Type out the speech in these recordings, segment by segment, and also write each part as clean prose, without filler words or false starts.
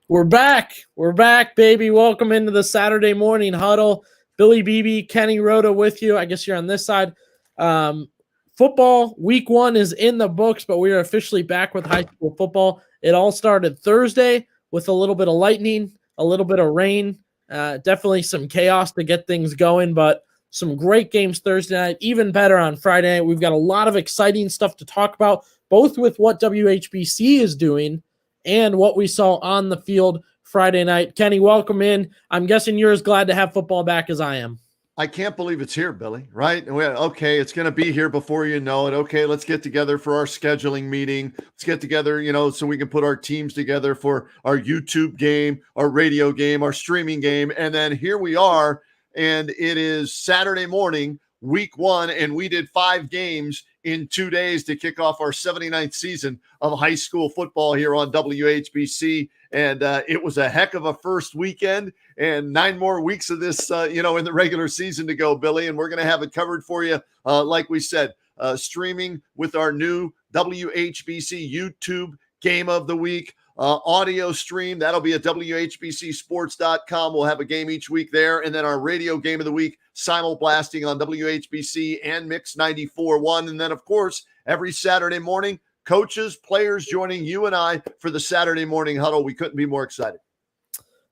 We're back. We're back, baby. Welcome into the Saturday morning huddle. Billy Beebe, Kenny Roda with you. I guess you're on this side. Football week 1 is in the books, but we are officially back with high school football. It all started Thursday with a little bit of lightning, a little bit of rain, definitely some chaos to get things going, but some great games Thursday night, even better on Friday night. We've got a lot of exciting stuff to talk about, both with what WHBC is doing and what we saw on the field Friday night. Kenny, welcome in. I'm guessing you're as glad to have football back as I am. I can't believe it's here, Billy, right? And okay, it's going to be here before you know it. Okay, let's get together for our scheduling meeting. Let's get together, so we can put our teams together for our YouTube game, our radio game, our streaming game. And then here we are, and it is Saturday morning, week 1, and we did 5 games in 2 days to kick off our 79th season of high school football here on WHBC. And it was a heck of a first weekend and 9 more weeks of this, in the regular season to go, Billy. And we're going to have it covered for you, like we said, streaming with our new WHBC YouTube Game of the Week audio stream. That'll be at WHBCsports.com. We'll have a game each week there. And then our radio Game of the Week simulblasting on WHBC and Mix 94.1. And then, of course, every Saturday morning, coaches, players joining you and I for the Saturday morning huddle. We couldn't be more excited.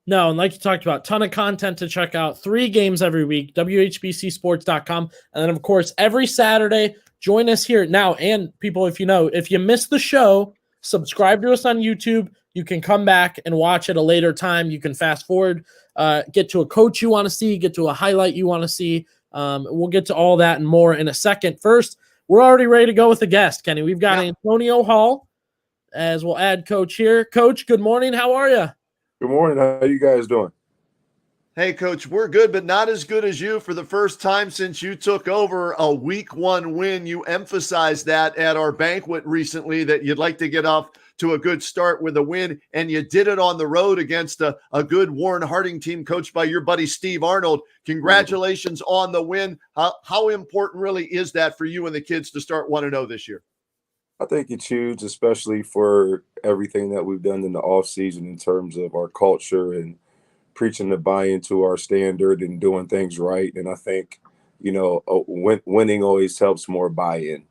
No, and like you talked about, ton of content to check out. 3 games every week, WHBCsports.com. And then, of course, every Saturday, join us here. Now, and people, if you missed the show, subscribe to us on YouTube. You can come back and watch at a later time. You can fast forward, get to a coach you want to see, get to a highlight you want to see. We'll get to all that and more in a second. First, we're already ready to go with the guest, Kenny. We've got Antonio Hall, as we'll add Coach here. Coach, good morning. How are you? Good morning. How are you guys doing? Hey, Coach, we're good, but not as good as you. For the first time since you took over, a week 1 win. You emphasized that at our banquet recently, that you'd like to get off to a good start with a win, and you did it on the road against a good Warren Harding team coached by your buddy Steve Arnold. Congratulations on the win. How important really is that for you and the kids to start 1-0 this year? I think it's huge, especially for everything that we've done in the offseason in terms of our culture and preaching the buy-in to our standard and doing things right. And I think, winning always helps more buy-in.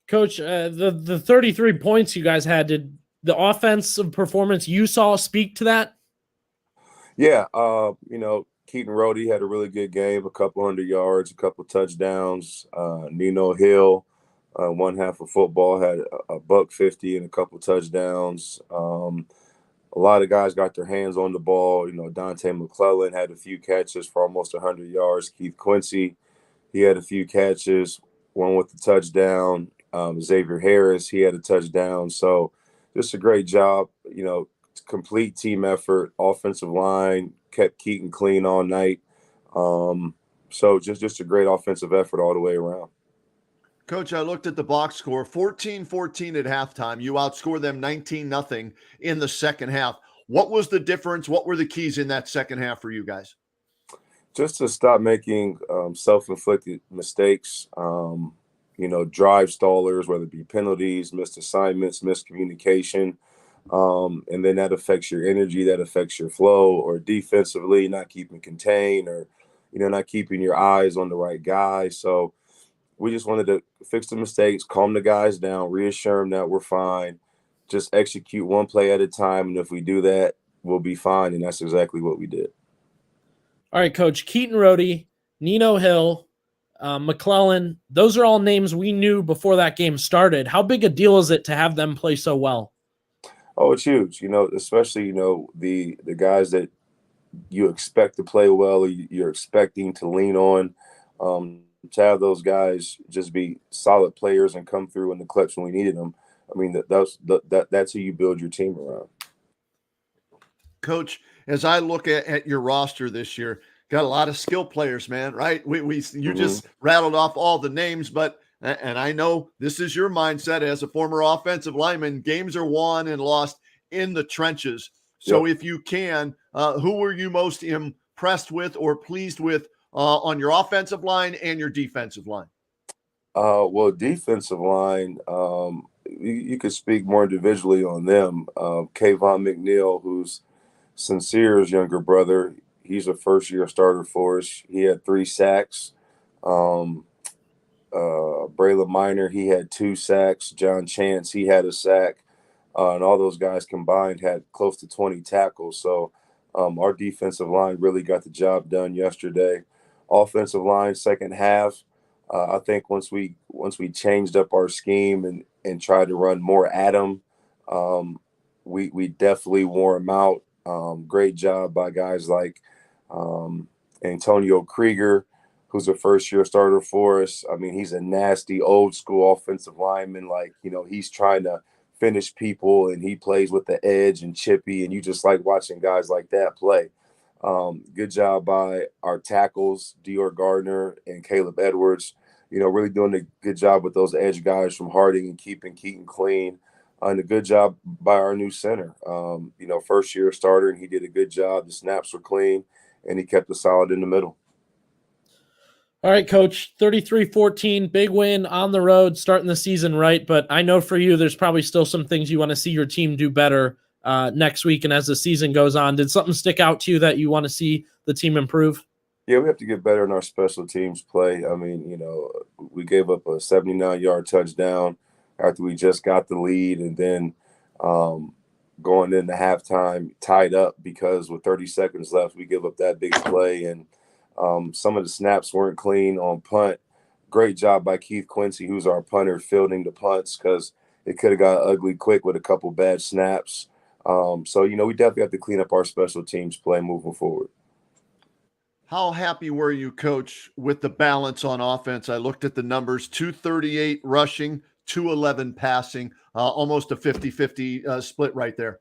Coach, the 33 points you guys had, did the offensive performance you saw speak to that? Yeah, Keaton Roda had a really good game, a couple 100 yards, a couple touchdowns. Nino Hill, 1 half of football, had a $150 and a couple touchdowns. A lot of guys got their hands on the ball. Dante McClellan had a few catches for almost 100 yards. Keith Quincy, he had a few catches, one with the touchdown. Xavier Harris, he had a touchdown. So just a great job, complete team effort. Offensive line kept Keaton clean all night. So just a great offensive effort all the way around. Coach, I looked at the box score, 14-14 at halftime. You outscored them 19-0 in the second half. What was the difference? What were the keys in that second half for you guys? Just to stop making self-inflicted mistakes, drive stallers, whether it be penalties, missed assignments, miscommunication. And then that affects your energy, that affects your flow, or defensively, not keeping contained, or, not keeping your eyes on the right guy. So we just wanted to fix the mistakes, calm the guys down, reassure them that we're fine, just execute one play at a time. And if we do that, we'll be fine. And that's exactly what we did. All right, Coach, Keaton Roda, Nino Hill, McClellan, those are all names we knew before that game started. How big a deal is it to have them play so well? Oh, it's huge, especially, the guys that you expect to play well, or you're expecting to lean on. To have those guys just be solid players and come through in the clutch when we needed them. I mean, that's who you build your team around. Coach, as I look at your roster this year, got a lot of skill players, man, right? You just rattled off all the names, but and I know this is your mindset as a former offensive lineman. Games are won and lost in the trenches. So if you can, who were you most impressed with or pleased with on your offensive line and your defensive line? Well, defensive line, you could speak more individually on them. Kayvon McNeil, who's Sincere's younger brother, he's a first-year starter for us. He had 3 sacks. Braylon Minor, he had 2 sacks. John Chance, he had a sack. And all those guys combined had close to 20 tackles. So our defensive line really got the job done yesterday. Offensive line, second half, I think once we changed up our scheme and tried to run more at them, we definitely wore them out. Great job by guys like Antonio Krieger, who's a first-year starter for us. I mean, he's a nasty, old-school offensive lineman. Like, he's trying to finish people, and he plays with the edge and chippy, and you just like watching guys like that play. Good job by our tackles, Dior Gardner and Caleb Edwards. Really doing a good job with those edge guys from Harding and keeping Keaton clean. And a good job by our new center. First-year starter, and he did a good job. The snaps were clean, and he kept us solid in the middle. All right, Coach, 33-14, big win on the road, starting the season right. But I know for you, there's probably still some things you want to see your team do better next week and as the season goes on. Did something stick out to you that you want to see the team improve? Yeah, we have to get better in our special teams play. I mean, we gave up a 79-yard touchdown after we just got the lead, and then going into halftime tied up because with 30 seconds left, we give up that big play, and some of the snaps weren't clean on punt. Great job by Keith Quincy, who's our punter, fielding the punts because it could have got ugly quick with a couple bad snaps. So, we definitely have to clean up our special teams play moving forward. How happy were you, Coach, with the balance on offense? I looked at the numbers, 238 rushing, 211 passing, almost a 50-50 split right there.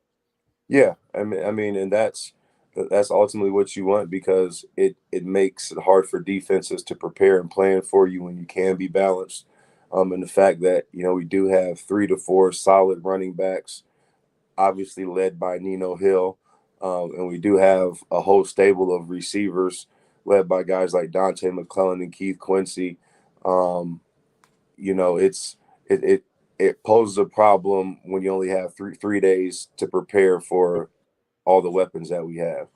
Yeah, I mean, and that's ultimately what you want because it makes it hard for defenses to prepare and plan for you when you can be balanced. And the fact that, we do have 3 to 4 solid running backs, obviously led by Nino Hill. And we do have a whole stable of receivers led by guys like Dante McClellan and Keith Quincy. It poses a problem when you only have three days to prepare for all the weapons that we have.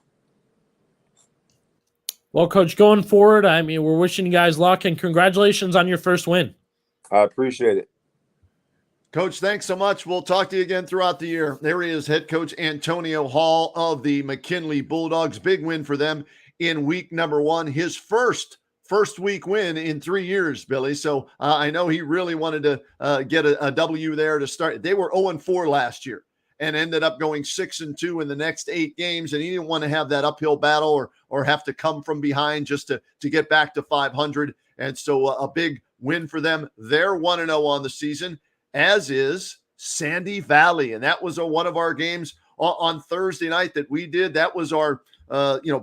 Well, Coach, going forward, I mean, we're wishing you guys luck and congratulations on your first win. I appreciate it. Coach, thanks so much. We'll talk to you again throughout the year. There he is, head coach Antonio Hall of the McKinley Bulldogs. Big win for them in week number 1. His first week win in 3 years, Billy. So I know he really wanted to get a W there to start. They were 0-4 last year and ended up going 6-2 in the next 8 games. And he didn't want to have that uphill battle or have to come from behind just to get back to 500. And so a big win for them. They're 1-0 on the season, as is Sandy Valley. And that was one of our games on Thursday night that we did. That was our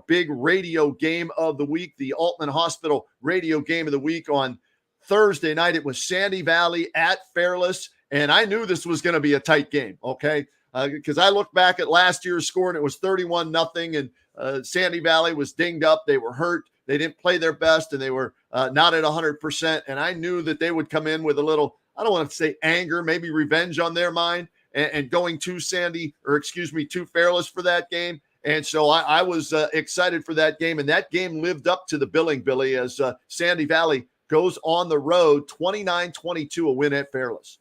big radio game of the week, the Altman Hospital radio game of the week on Thursday night. It was Sandy Valley at Fairless, and I knew this was going to be a tight game, okay? Because I looked back at last year's score, and it was 31-0, and Sandy Valley was dinged up. They were hurt. They didn't play their best, and they were not at 100%, and I knew that they would come in with a little, I don't want to say anger, maybe revenge on their mind, and going to to Fairless for that game. And so I was excited for that game, and that game lived up to the billing, Billy, as Sandy Valley goes on the road, 29-22, a win at Fairless.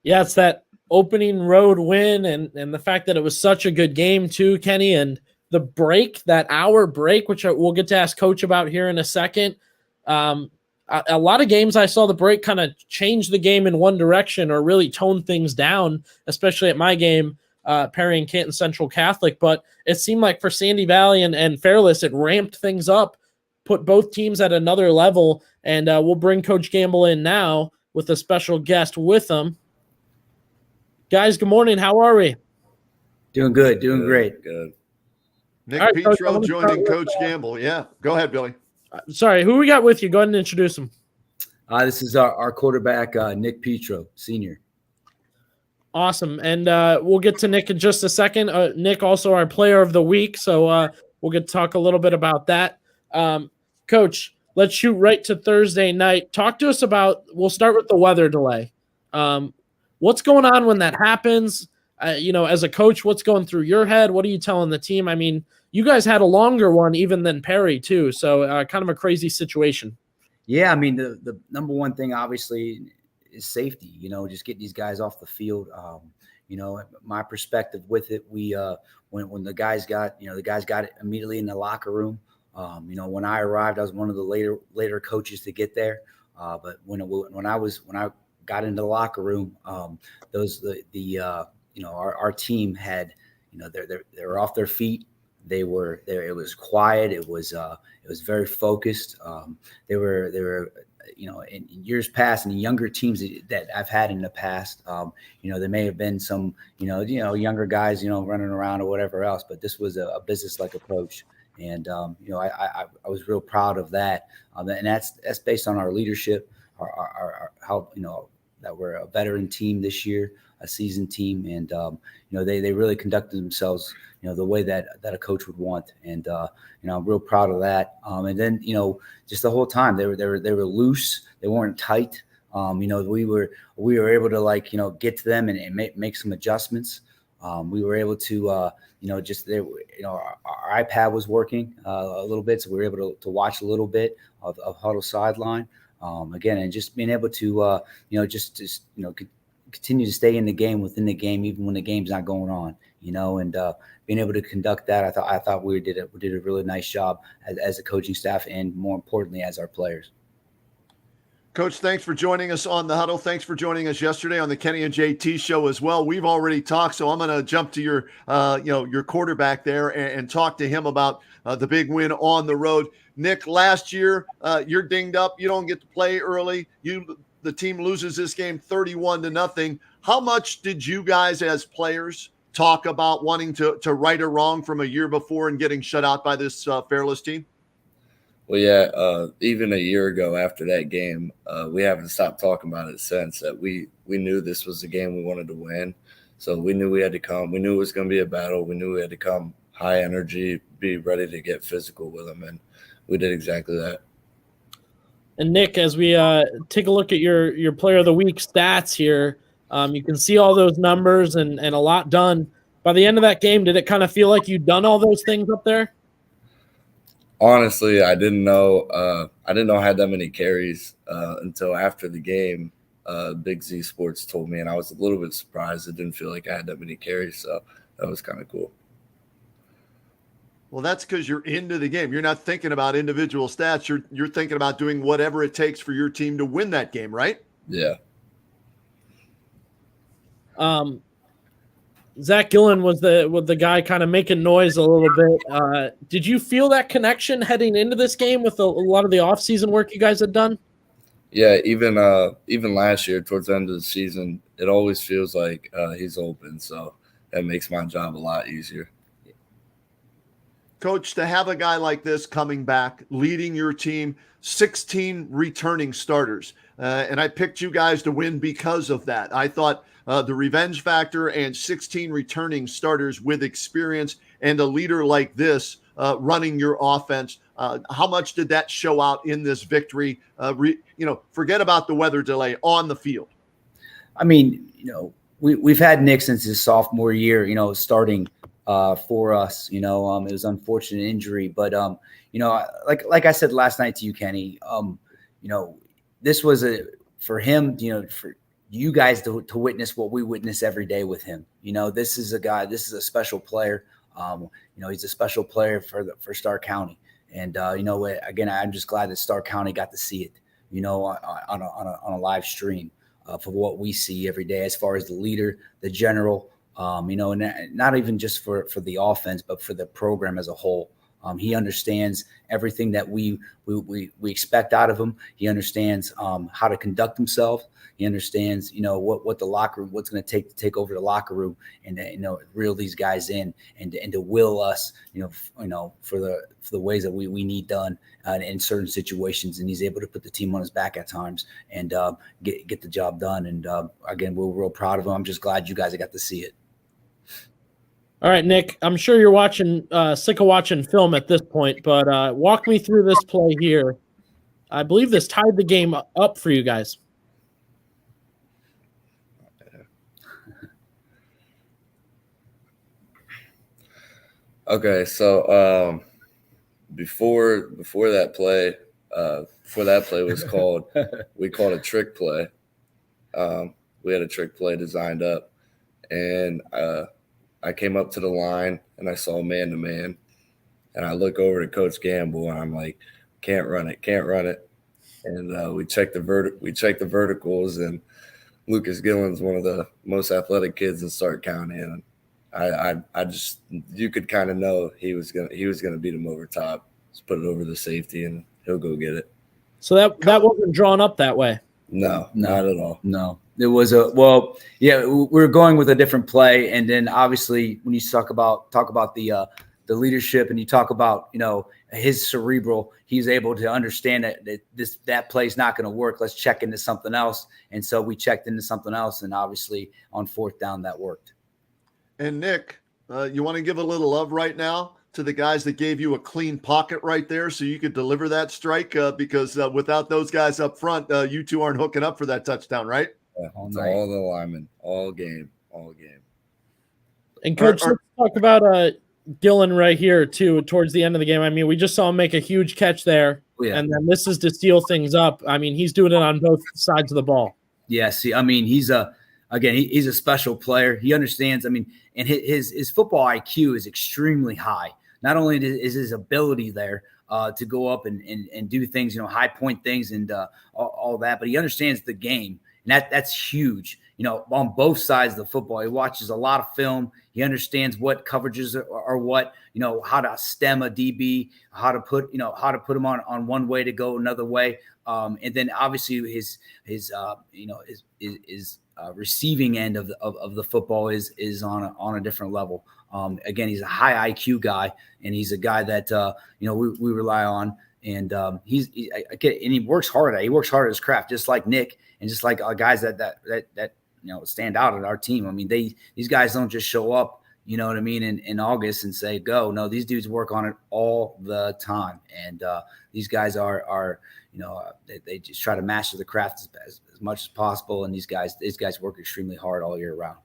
Yeah, it's that opening road win and the fact that it was such a good game too, Kenny, and the break, that hour break, which we'll get to ask Coach about here in a second. A lot of games I saw the break kind of change the game in one direction or really tone things down, especially at my game, Perry and Canton Central Catholic. But it seemed like for Sandy Valley and Fairless, it ramped things up, put both teams at another level. And we'll bring Coach Gamble in now with a special guest with him. Guys, good morning. How are we? Doing good. Doing great. Good. Nick right, Petro Coach, joining Coach Gamble. Yeah, go ahead, Billy. Sorry, who we got with you? Go ahead and introduce him. This is our quarterback, Nick Petro, senior. Awesome. And we'll get to Nick in just a second. Nick, also our player of the week. So we'll get to talk a little bit about that. Coach, let's shoot right to Thursday night. Talk to us about, we'll start with the weather delay. What's going on when that happens? As a coach, what's going through your head? What are you telling the team? I mean, you guys had a longer one even than Perry too. So kind of a crazy situation. Yeah. I mean, the number one thing obviously is safety, just getting these guys off the field. My perspective with it, we, when the guys got it immediately in the locker room. When I arrived, I was one of the later coaches to get there. But when I got into the locker room, our team had, they were off their feet. They were there. It was quiet. It was very focused. They were, in years past, and younger teams that I've had in the past, there may have been some, younger guys, running around or whatever else, but this was a business-like approach. And, I was real proud of that. And that's based on our leadership, our how, that we're a veteran team this year, a seasoned team. And, they really conducted themselves, the way that a coach would want. And, I'm real proud of that. And then, just the whole time they were loose. They weren't tight. We were able to get to them and make some adjustments. We were able to, our iPad was working a little bit, so we were able to watch a little bit of Huddle sideline again, and just being able to, continue to stay in the game, within the game, even when the game's not going on, and being able to conduct that, I thought we did a really nice job as a coaching staff, and more importantly, as our players. Coach, thanks for joining us on the Huddle. Thanks for joining us yesterday on the Kenny and JT show as well. We've already talked, so I'm going to jump to your quarterback there and talk to him about the big win on the road. Nick, last year you're dinged up. You don't get to play early. The team loses this game 31-0. How much did you guys as players talk about wanting to right a wrong from a year before and getting shut out by this Fairless team? Well, yeah, even a year ago after that game, we haven't stopped talking about it since. That we knew this was the game we wanted to win. So we knew we had to come. We knew it was going to be a battle. We knew we had to come high energy, be ready to get physical with them, and we did exactly that. And Nick, as we take a look at your Player of the Week stats here, you can see all those numbers and a lot done. By the end of that game, did it kind of feel like you'd done all those things up there? Honestly, I didn't know I had that many carries until after the game. Big Z Sports told me, and I was a little bit surprised. It didn't feel like I had that many carries, so that was kind of cool. Well, that's because you're into the game. You're not thinking about individual stats. You're thinking about doing whatever it takes for your team to win that game, right? Yeah. Zach Gillen was the guy kind of making noise a little bit. Did you feel that connection heading into this game with a lot of the offseason work you guys had done? Yeah, even last year towards the end of the season, it always feels like he's open, so that makes my job a lot easier. Coach, to have a guy like this coming back, leading your team, 16 returning starters, and I picked you guys to win because of that. I thought the revenge factor and 16 returning starters with experience and a leader like this running your offense, how much did that show out in this victory? Forget about the weather delay on the field. I mean, we've had Nick since his sophomore year, starting for us. It was an unfortunate injury, but like I said last night to you, Kenny, this was for him, for you guys to witness what we witness every day with him. This is a special player. He's a special player for Stark County. And, again, I'm just glad that Stark County got to see it, on a live stream for what we see every day as far as the leader, the general, and not even just for the offense, but for the program as a whole. He understands everything that we expect out of him. He understands how to conduct himself. He understands, what the locker room, what's going to take over the locker room, and reel these guys in and to will us, for the ways that we need done in certain situations. And he's able to put the team on his back at times and get the job done. And again, we're real proud of him. I'm just glad you guys got to see it. All right, Nick, I'm sure you're sick of watching film at this point, but walk me through this play here. I believe this tied the game up for you guys. Okay, so before that play was called, we called a trick play. We had a trick play designed up, and I came up to the line and I saw man to man, and I look over to Coach Gamble and I'm like, can't run it. And we checked the verticals, and Lucas Gillen's one of the most athletic kids in Stark County, and I just, you could kind of know he was gonna beat him over top. Just put it over the safety, and he'll go get it. So that wasn't drawn up that way. No, not at all. No, it was we were going with a different play, and then obviously when you talk about the leadership, and you talk about his cerebral, he's able to understand that play is not going to work. Let's check into something else, and so we checked into something else, and obviously on fourth down that worked. And Nick, you want to give a little love right now to the guys that gave you a clean pocket right there so you could deliver that strike, because without those guys up front, you two aren't hooking up for that touchdown, right? Yeah, all the linemen, all game. And Coach, let's talk about Gillen right here too towards the end of the game. I mean, we just saw him make a huge catch there, and then this is to steal things up. I mean, he's doing it on both sides of the ball. Yeah, see, I mean, he's a special player. He understands, I mean, and his football IQ is extremely high. Not only is his ability there to go up and do things, high point things and all that, but he understands the game. And that's huge, on both sides of the football. He watches a lot of film. He understands what coverages are what, how to stem a DB, how to put him on one way to go another way. And then obviously his receiving end of the football is on a different level. Again, he's a high IQ guy, and he's a guy that we rely on, and he works hard. He works hard at his craft, just like Nick, and just like guys that stand out at our team. I mean, these guys don't just show up, in August and say go. No, these dudes work on it all the time, and these guys are they just try to master the craft as much as possible. And these guys work extremely hard all year round.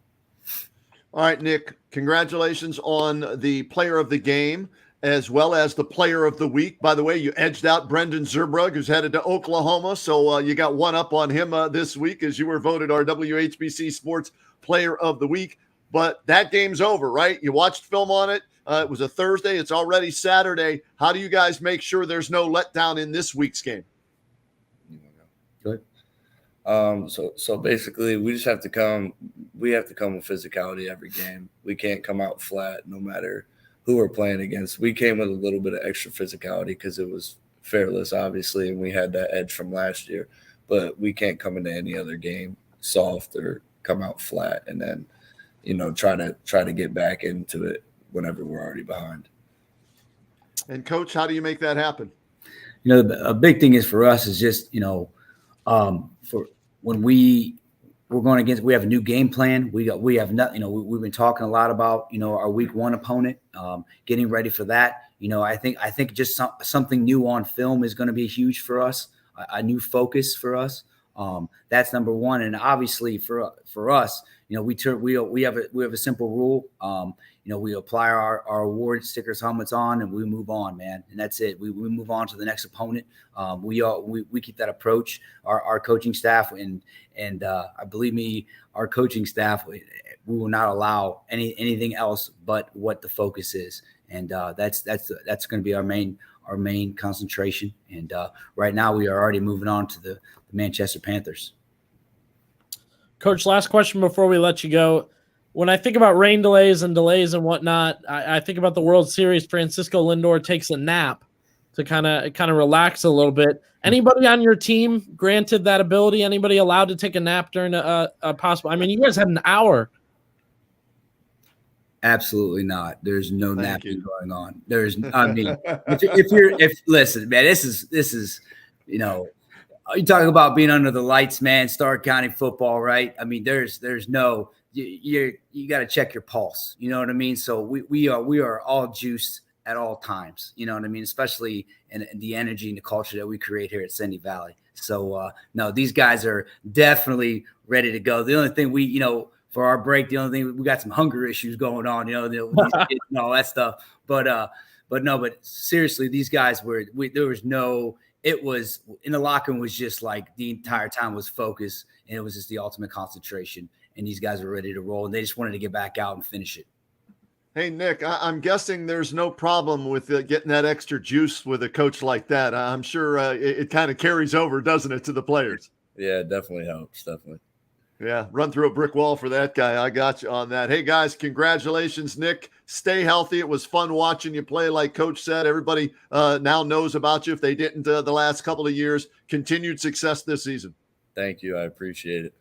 All right, Nick, congratulations on the player of the game as well as the player of the week. By the way, you edged out Brendan Zerbrug, who's headed to Oklahoma. So you got one up on him this week as you were voted our WHBC Sports Player of the Week. But that game's over, right? You watched film on it. It was a Thursday. It's already Saturday. How do you guys make sure there's no letdown in this week's game? Good. So basically we just have to come with physicality every game. We can't come out flat no matter who we're playing against. We came with a little bit of extra physicality because it was Fairless, obviously, and we had that edge from last year, but we can't come into any other game soft or come out flat and then, try to get back into it whenever we're already behind. And Coach, how do you make that happen? A big thing is for us is just, for when we're going against, we have a new game plan. We have nothing, we've been talking a lot about, our week one opponent, getting ready for that. I think just something new on film is going to be huge for us, a new focus for us. That's number one. And obviously for us, we have a simple rule. We apply our award stickers, helmets on, and we move on, man. And that's it. We move on to the next opponent. We keep that approach. Our coaching staff and believe me, our coaching staff, we will not allow anything else but what the focus is. And that's going to be our main concentration. And right now we are already moving on to the Manchester Panthers. Coach, last question before we let you go. When I think about rain delays and whatnot, I think about the World Series. Francisco Lindor takes a nap to kind of relax a little bit. Anybody on your team granted that ability? Anybody allowed to take a nap during a possible? I mean, you guys had an hour. Absolutely not. There's no napping going on. Listen, man, this is you talk about being under the lights, man. Stark County football, right? I mean, there's no. You got to check your pulse. You know what I mean? So we are all juiced at all times. You know what I mean? Especially in the energy and the culture that we create here at Sandy Valley. So no, these guys are definitely ready to go. The only thing for our break. The only thing, we got some hunger issues going on, these kids and all that stuff. But seriously, these guys there was no, it was in the locker room was just like the entire time was focused, and it was just the ultimate concentration. And these guys were ready to roll, and they just wanted to get back out and finish it. Hey, Nick, I'm guessing there's no problem with getting that extra juice with a coach like that. I'm sure it kind of carries over, doesn't it, to the players? Yeah, it definitely helps. Definitely. Yeah, run through a brick wall for that guy. I got you on that. Hey, guys, congratulations, Nick. Stay healthy. It was fun watching you play. Like Coach said, everybody now knows about you if they didn't the last couple of years. Continued success this season. Thank you. I appreciate it.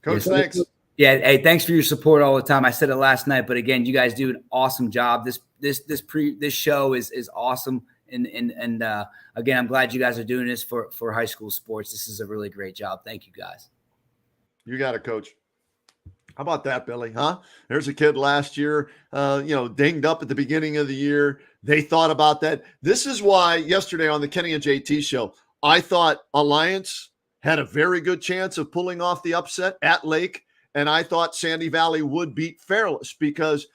Coach, thanks. Yeah, hey, thanks for your support all the time. I said it last night, but again, you guys do an awesome job. This show is awesome, and again, I'm glad you guys are doing this for high school sports. This is a really great job. Thank you, guys. You got it, Coach. How about that, Billy? Huh? There's a kid last year, dinged up at the beginning of the year. They thought about that. This is why yesterday on the Kenny and JT show, I thought Alliance had a very good chance of pulling off the upset at Lake. And I thought Sandy Valley would beat Fairless because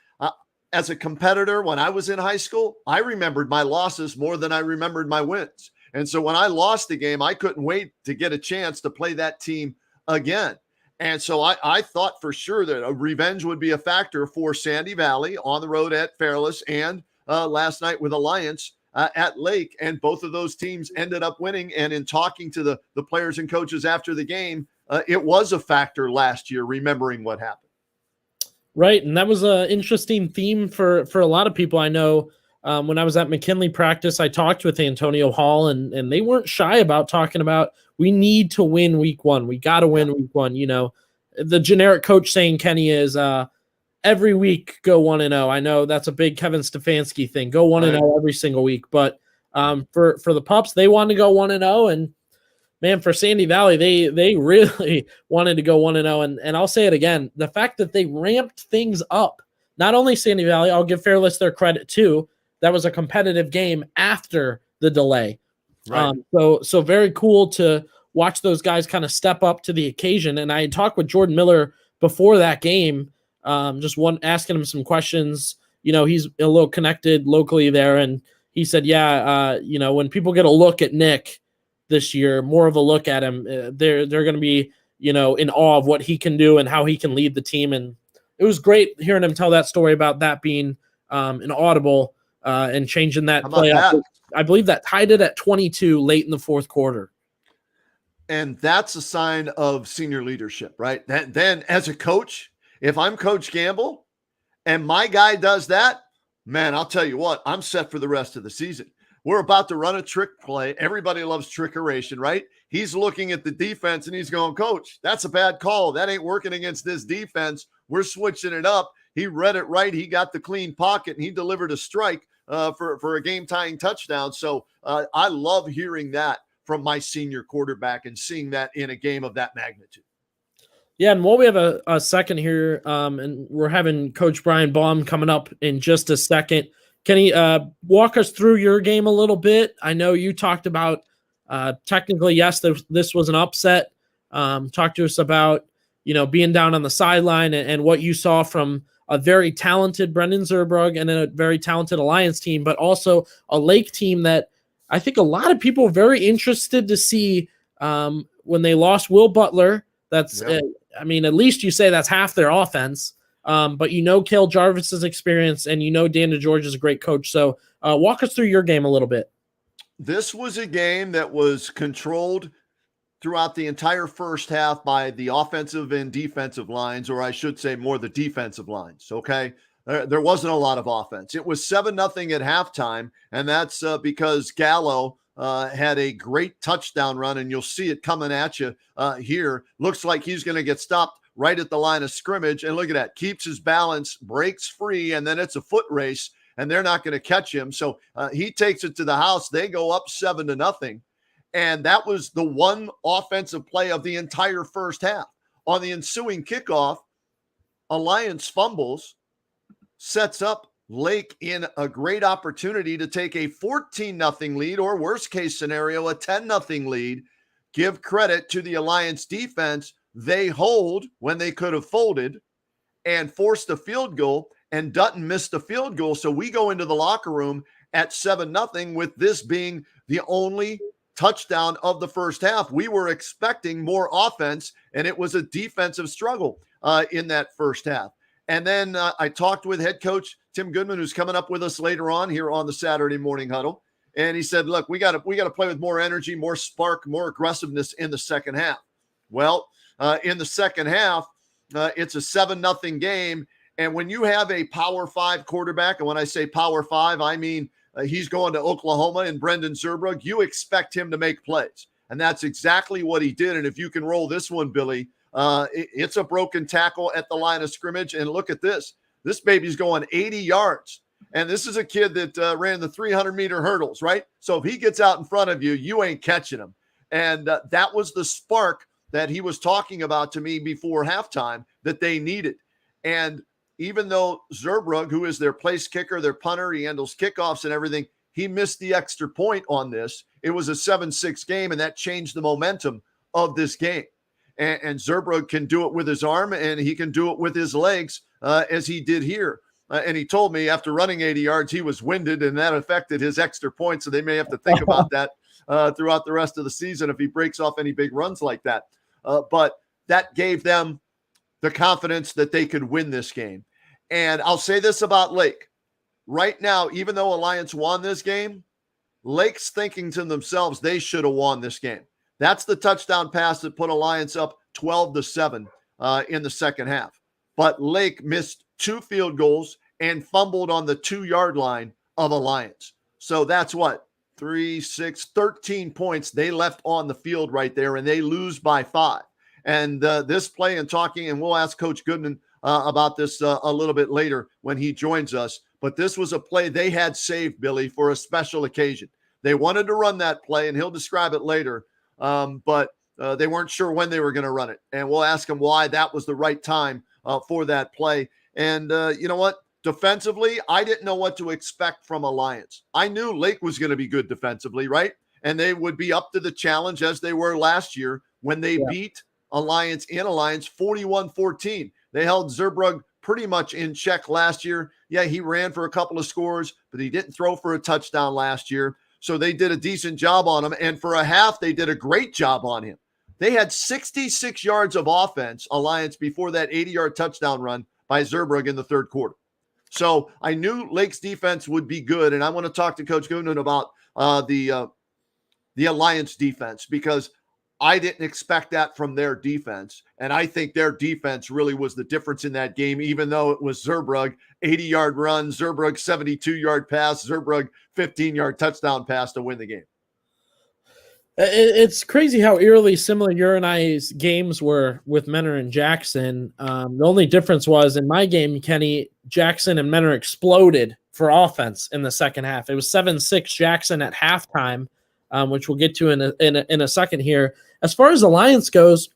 as a competitor, when I was in high school, I remembered my losses more than I remembered my wins. And so when I lost the game, I couldn't wait to get a chance to play that team again. And so I thought for sure that a revenge would be a factor for Sandy Valley on the road at Fairless and last night with Alliance at Lake. And both of those teams ended up winning. And in talking to the players and coaches after the game, it was a factor last year, remembering what happened. Right, and that was an interesting theme for a lot of people. I know when I was at McKinley practice, I talked with Antonio Hall, and they weren't shy about talking about we need to win week one. We got to win week one. The generic coach saying, Kenny, is every week go 1-0. I know that's a big Kevin Stefanski thing. Go 1-0 every single week. But for the Pups, they wanted to go 1-0, and man, for Sandy Valley, they really wanted to go 1-0. And I'll say it again, the fact that they ramped things up, not only Sandy Valley, I'll give Fairless their credit too. That was a competitive game after the delay. Right. So very cool to watch those guys kind of step up to the occasion. And I talked with Jordan Miller before that game, asking him some questions. He's a little connected locally there. And he said, when people get a look at Nick this year, more of a look at him, they're going to be, in awe of what he can do and how he can lead the team. And it was great hearing him tell that story about that being an audible and changing that play. I believe that tied it at 22 late in the fourth quarter. And that's a sign of senior leadership, right? Then as a coach, if I'm Coach Gamble and my guy does that, man, I'll tell you what, I'm set for the rest of the season. We're about to run a trick play. Everybody loves trickeration, right? He's looking at the defense and he's going, Coach, that's a bad call. That ain't working against this defense. We're switching it up. He read it right. He got the clean pocket and he delivered a strike for a game-tying touchdown. So I love hearing that from my senior quarterback and seeing that in a game of that magnitude. Yeah, and while we have a second here, and we're having Coach Brian Baum coming up in just a second, can he walk us through your game a little bit? I know you talked about technically, yes, this was an upset. Talk to us about, being down on the sideline and what you saw from a very talented Brendan Zerbrug and a very talented Alliance team, but also a Lake team that I think a lot of people are very interested to see when they lost Will Butler. That's, at least you say that's half their offense. But Cale Jarvis's experience and Dan DeGeorge is a great coach. So walk us through your game a little bit. This was a game that was controlled throughout the entire first half by the offensive and defensive lines, or I should say more the defensive lines, okay? There wasn't a lot of offense. It was 7-0 at halftime, and that's because Gallo had a great touchdown run, and you'll see it coming at you here. Looks like he's going to get stopped right at the line of scrimmage, and look at that. Keeps his balance, breaks free, and then it's a foot race, and they're not going to catch him. So he takes it to the house. They go up 7-0, and that was the one offensive play of the entire first half. On the ensuing kickoff, Alliance fumbles, sets up Lake in a great opportunity to take a 14-0 lead, or worst case scenario, a 10-0 lead. Give credit to the Alliance defense they hold when they could have folded and forced a field goal, and Dutton missed the field goal. So we go into the locker room at 7-0 with this being the only touchdown of the first half. We were expecting more offense, and it was a defensive struggle in that first half. And then I talked with head coach Tim Goodman, who's coming up with us later on here on the Saturday Morning Huddle. And he said, look, we got to play with more energy, more spark, more aggressiveness in the second half. Well, in the second half, it's a 7-0 game. And when you have a Power 5 quarterback, and when I say Power 5, I mean he's going to Oklahoma and Brendan Zurbrugg, you expect him to make plays. And that's exactly what he did. And if you can roll this one, Billy, it's a broken tackle at the line of scrimmage. And look at this. This baby's going 80 yards. And this is a kid that ran the 300-meter hurdles, right? So if he gets out in front of you, you ain't catching him. And that was the spark that he was talking about to me before halftime that they needed. And even though Zurbrugg, who is their place kicker, their punter, he handles kickoffs and everything, he missed the extra point on this. It was a 7-6 game, and that changed the momentum of this game. And Zurbrugg can do it with his arm, and he can do it with his legs, as he did here. And he told me after running 80 yards, he was winded, and that affected his extra point. So they may have to think about that throughout the rest of the season if he breaks off any big runs like that. But that gave them the confidence that they could win this game. And I'll say this about Lake. Right now, even though Alliance won this game, Lake's thinking to themselves they should have won this game. That's the touchdown pass that put Alliance up 12-7 in the second half. But Lake missed 2 field goals and fumbled on the 2-yard line of Alliance. So that's what? 3, 6, 13 points they left on the field right there, and they lose by 5. And this play and talking, and we'll ask Coach Goodman about this a little bit later when he joins us. But this was a play they had saved, Billy, for a special occasion. They wanted to run that play, and he'll describe it later, but they weren't sure when they were going to run it. And we'll ask him why that was the right time for that play. And you know what? Defensively, I didn't know what to expect from Alliance. I knew Lake was going to be good defensively, right? And they would be up to the challenge as they were last year when they beat Alliance 41-14. They held Zurbrugg pretty much in check last year. Yeah, he ran for a couple of scores, but he didn't throw for a touchdown last year. So they did a decent job on him. And for a half, they did a great job on him. They had 66 yards of offense, Alliance, before that 80-yard touchdown run by Zurbrugg in the third quarter. So I knew Lake's defense would be good. And I want to talk to Coach Goodman about the Alliance defense, because I didn't expect that from their defense. And I think their defense really was the difference in that game, even though it was Zurbrugg 80-yard run, Zurbrugg 72-yard pass, Zurbrugg 15-yard touchdown pass to win the game. It's crazy how eerily similar your and I's games were with Menor and Jackson. The only difference was in my game, Kenny, Jackson and Menor exploded for offense in the second half. It was 7-6 Jackson at halftime, which we'll get to in a second here. As far as Alliance goes,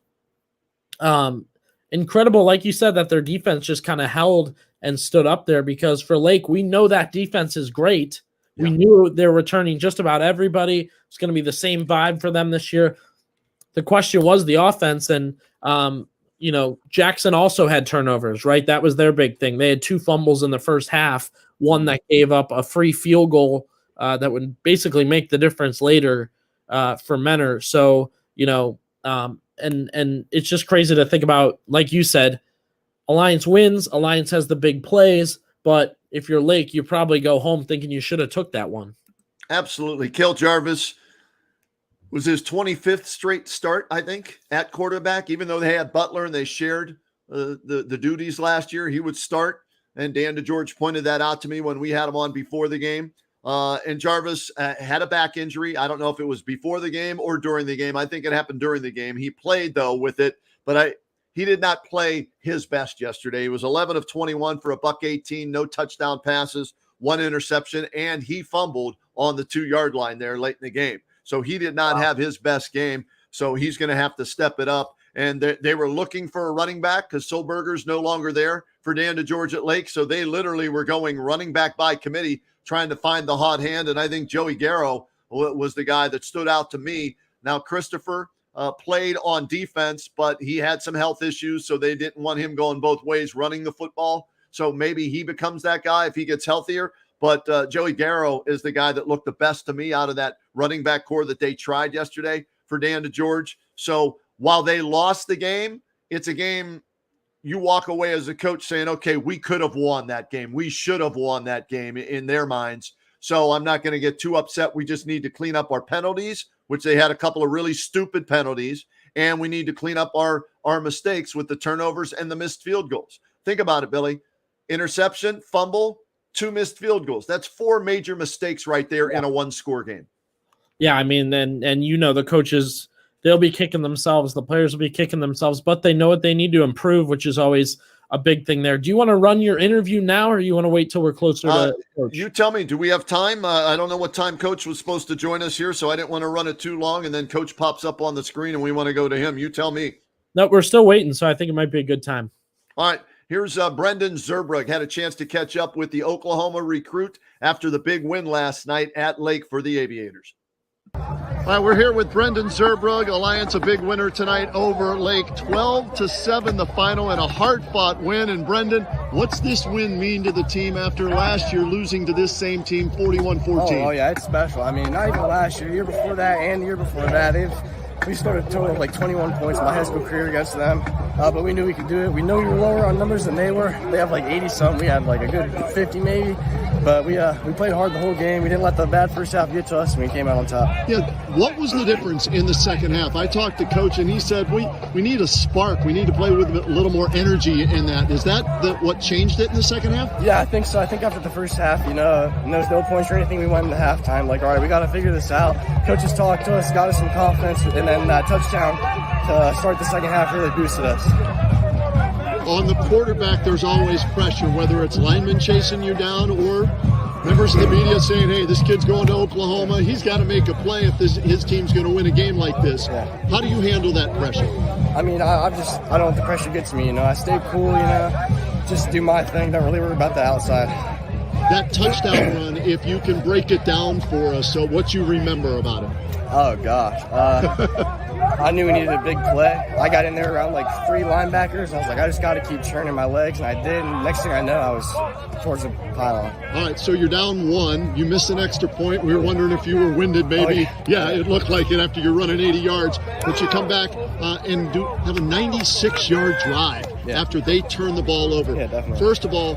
incredible, like you said, that their defense just kind of held and stood up there, because for Lake, we know that defense is great. Yeah. We knew they're returning just about everybody. It's going to be the same vibe for them this year. The question was the offense, and Jackson also had turnovers, right? That was their big thing. They had 2 fumbles in the first half, one that gave up a free field goal that would basically make the difference later for Menor. So, and it's just crazy to think about, like you said, Alliance wins, Alliance has the big plays, but if you're Lake, you probably go home thinking you should have took that one. Absolutely. Cale Jarvis was his 25th straight start, I think, at quarterback. Even though they had Butler and they shared the duties last year, he would start. And Dan DeGeorge pointed that out to me when we had him on before the game. And Jarvis had a back injury. I don't know if it was before the game or during the game. I think it happened during the game. He played, though, with it. But he did not play his best yesterday. He was 11 of 21 for $118, no touchdown passes, 1 interception, and he fumbled on the 2-yard line there late in the game. So he did not have his best game. So he's going to have to step it up. And they were looking for a running back because Solberger's no longer there for Dan DeGeorge at Lake. So they literally were going running back by committee, trying to find the hot hand. And I think Joey Garrow was the guy that stood out to me. Now, Christopher played on defense, but he had some health issues, so they didn't want him going both ways running the football. So maybe he becomes that guy if he gets healthier. But Joey Garrow is the guy that looked the best to me out of that running back core that they tried yesterday for Dan DeGeorge. So while they lost the game, it's a game you walk away as a coach saying, okay, we could have won that game. We should have won that game in their minds. So I'm not going to get too upset. We just need to clean up our penalties, which they had a couple of really stupid penalties, and we need to clean up our mistakes with the turnovers and the missed field goals. Think about it, Billy. Interception, fumble, 2 missed field goals. That's 4 major mistakes right there in a 1-score game. Yeah, I mean, and the coaches, they'll be kicking themselves. The players will be kicking themselves, but they know what they need to improve, which is always a big thing there. Do you want to run your interview now, or you want to wait till we're closer to Coach? You tell me. Do we have time? I don't know what time Coach was supposed to join us here, so I didn't want to run it too long, and then Coach pops up on the screen, and we want to go to him. You tell me. No, we're still waiting, so I think it might be a good time. All right. Here's Brendan Zerbrug. Had a chance to catch up with the Oklahoma recruit after the big win last night at Lake for the Aviators. All right, we're here with Brendan Zerbrug. Alliance a big winner tonight over Lake, 12-7 the final, and a hard-fought win. And Brendan, what's this win mean to the team after last year losing to this same team 41-14? Oh yeah, it's special. I mean, not even last year, year before that, and the year before that, we scored a total of like 21 points in my high school career against them, but we knew we could do it. We know we were lower on numbers than they were. They have like 80-something. We had like a good 50 maybe, but we played hard the whole game. We didn't let the bad first half get to us, and we came out on top. Yeah, what was the difference in the second half? I talked to Coach, and he said we need a spark. We need to play with a little more energy in that. Is that what changed it in the second half? Yeah, I think so. I think after the first half, there's no points or anything. We went into halftime like, all right, we got to figure this out. Coaches talked to us, got us some confidence, and then that touchdown to start the second half really boosted us. On the quarterback, there's always pressure, whether it's linemen chasing you down or members of the media saying, hey, this kid's going to Oklahoma. He's got to make a play if his team's going to win a game like this. Yeah. How do you handle that pressure? I mean, I don't let the pressure get to me. I stay cool, just do my thing. Don't really worry about the outside. That touchdown run, if you can break it down for us, so what you remember about it? Oh, gosh. I knew we needed a big play. I got in there around like 3 linebackers. I was like, I just got to keep churning my legs, and I did. And next thing I know, I was towards the pylon. All right, so you're down 1. You missed an extra point. We were wondering if you were winded maybe. Oh, yeah, it looked like it after you're running 80 yards. But you come back and have a 96-yard drive after they turn the ball over. Yeah, definitely. First of all,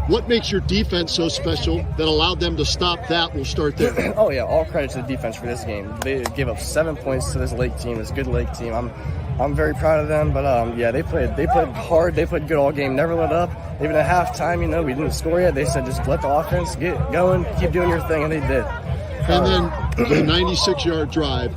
what makes your defense so special that allowed them to stop that? We'll start there. Oh, yeah, all credit to the defense for this game. They gave up 7 points to this Lake team, this good Lake team. I'm very proud of them, but they played hard. They played good all game, never let up. Even at halftime, we didn't score yet. They said just let the offense get going, keep doing your thing, and they did. And then the 96-yard drive.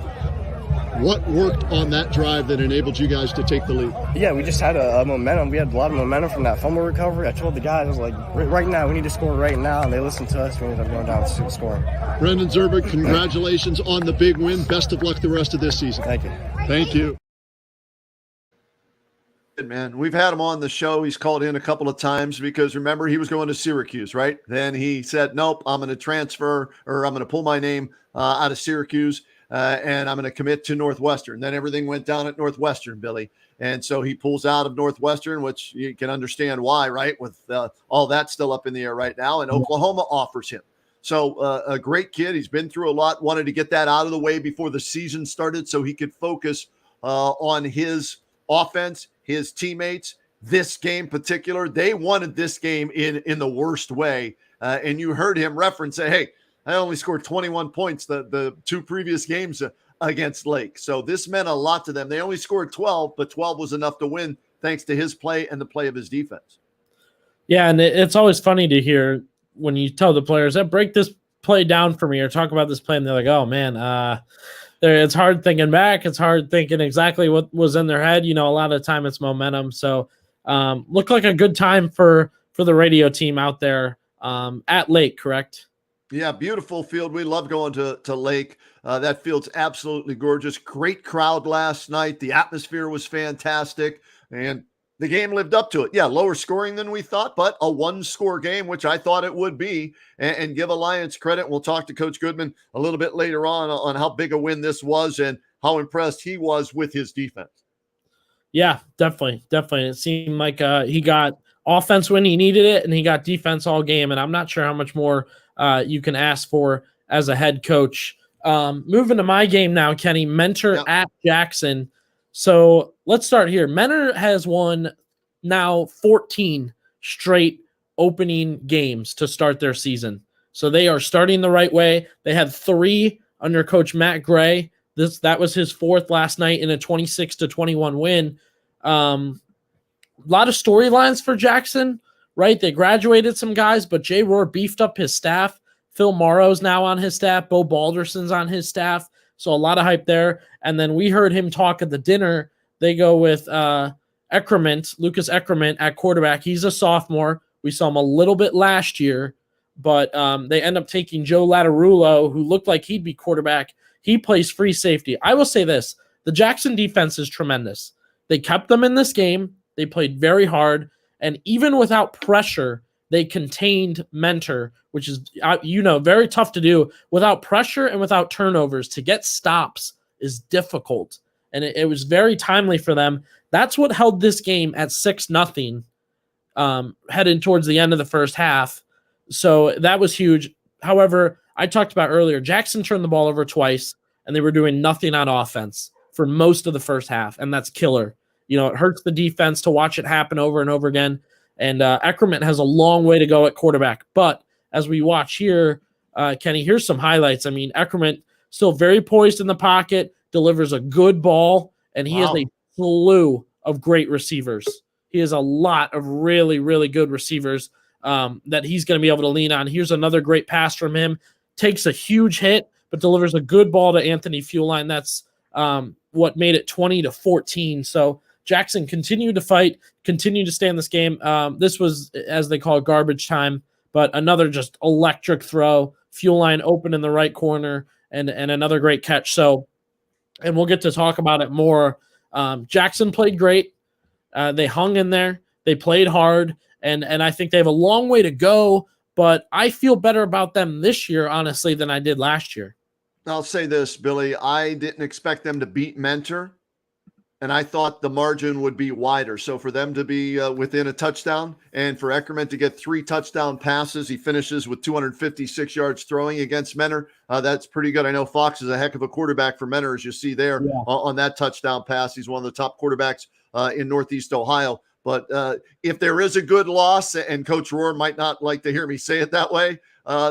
What worked on that drive that enabled you guys to take the lead? Yeah, we just had a momentum. We had a lot of momentum from that fumble recovery. I told the guys, I was like, right now, we need to score right now. And they listened to us. We ended up going down to scoring. Brendan Zerbrug, congratulations on the big win. Best of luck the rest of this season. Thank you. Thank you. Man, we've had him on the show. He's called in a couple of times because remember he was going to Syracuse, right? Then he said, nope, I'm going to transfer, or I'm going to pull my name out of Syracuse. And I'm going to commit to Northwestern. Then everything went down at Northwestern, Billy. And so he pulls out of Northwestern, which you can understand why, right? With all that still up in the air right now. And Oklahoma offers him. So a great kid. He's been through a lot. Wanted to get that out of the way before the season started so he could focus on his offense, his teammates. This game particular, they wanted this game in the worst way. And you heard him reference, say, hey, I only scored 21 points the 2 previous games against Lake. So this meant a lot to them. They only scored 12, but 12 was enough to win thanks to his play and the play of his defense. Yeah, and it's always funny to hear when you tell the players that break this play down for me or talk about this play, and they're like, oh, man, it's hard thinking back. It's hard thinking exactly what was in their head. A lot of the time it's momentum. So looked like a good time for the radio team out there at Lake, correct? Yeah, beautiful field. We love going to Lake. That field's absolutely gorgeous. Great crowd last night. The atmosphere was fantastic, and the game lived up to it. Yeah, lower scoring than we thought, but a 1-score game, which I thought it would be, and give Alliance credit. We'll talk to Coach Goodman a little bit later on how big a win this was, and how impressed he was with his defense. Yeah, definitely. It seemed like he got offense when he needed it, and he got defense all game. And I'm not sure how much more you can ask for as a head coach. Moving to my game now, Kenny. Mentor at Jackson. So let's start here. Mentor has won now 14 straight opening games to start their season. So they are starting the right way. They had 3 under Coach Matt Gray. That was his 4th last night in a 26-21 win. A lot of storylines for Jackson, right? They graduated some guys, but Jay Rohr beefed up his staff. Phil Morrow's now on his staff. Bo Balderson's on his staff. So a lot of hype there. And then we heard him talk at the dinner. They go with Lucas Eckerment at quarterback. He's a sophomore. We saw him a little bit last year, but they end up taking Joe Lattarulo, who looked like he'd be quarterback. He plays free safety. I will say this. The Jackson defense is tremendous. They kept them in this game. They played very hard. And even without pressure, they contained Mentor, which is, very tough to do. Without pressure and without turnovers, to get stops is difficult. And it was very timely for them. That's what held this game at 6-0 heading towards the end of the first half. So that was huge. However, I talked about earlier, Jackson turned the ball over twice, and they were doing nothing on offense for most of the first half, and that's killer. It hurts the defense to watch it happen over and over again, and Eckerman has a long way to go at quarterback. But as we watch here, Kenny, here's some highlights. I mean, Eckerman still very poised in the pocket, delivers a good ball, and he has a slew of great receivers. He has a lot of really, really good receivers that he's going to be able to lean on. Here's another great pass from him. Takes a huge hit, but delivers a good ball to Anthony Fueline. That's what made it 20-14. So Jackson continued to fight, continued to stay in this game. This was, as they call it, garbage time, but another just electric throw. Fueline open in the right corner, and another great catch. So, and we'll get to talk about it more. Jackson played great. They hung in there. They played hard, and I think they have a long way to go, but I feel better about them this year, honestly, than I did last year. I'll say this, Billy. I didn't expect them to beat Mentor, and I thought the margin would be wider. So for them to be within a touchdown, and for Eckerman to get 3 touchdown passes, he finishes with 256 yards throwing against Mentor. That's pretty good. I know Fox is a heck of a quarterback for Mentor, as you see there on that touchdown pass. He's one of the top quarterbacks in Northeast Ohio. But if there is a good loss, and Coach Rohr might not like to hear me say it that way,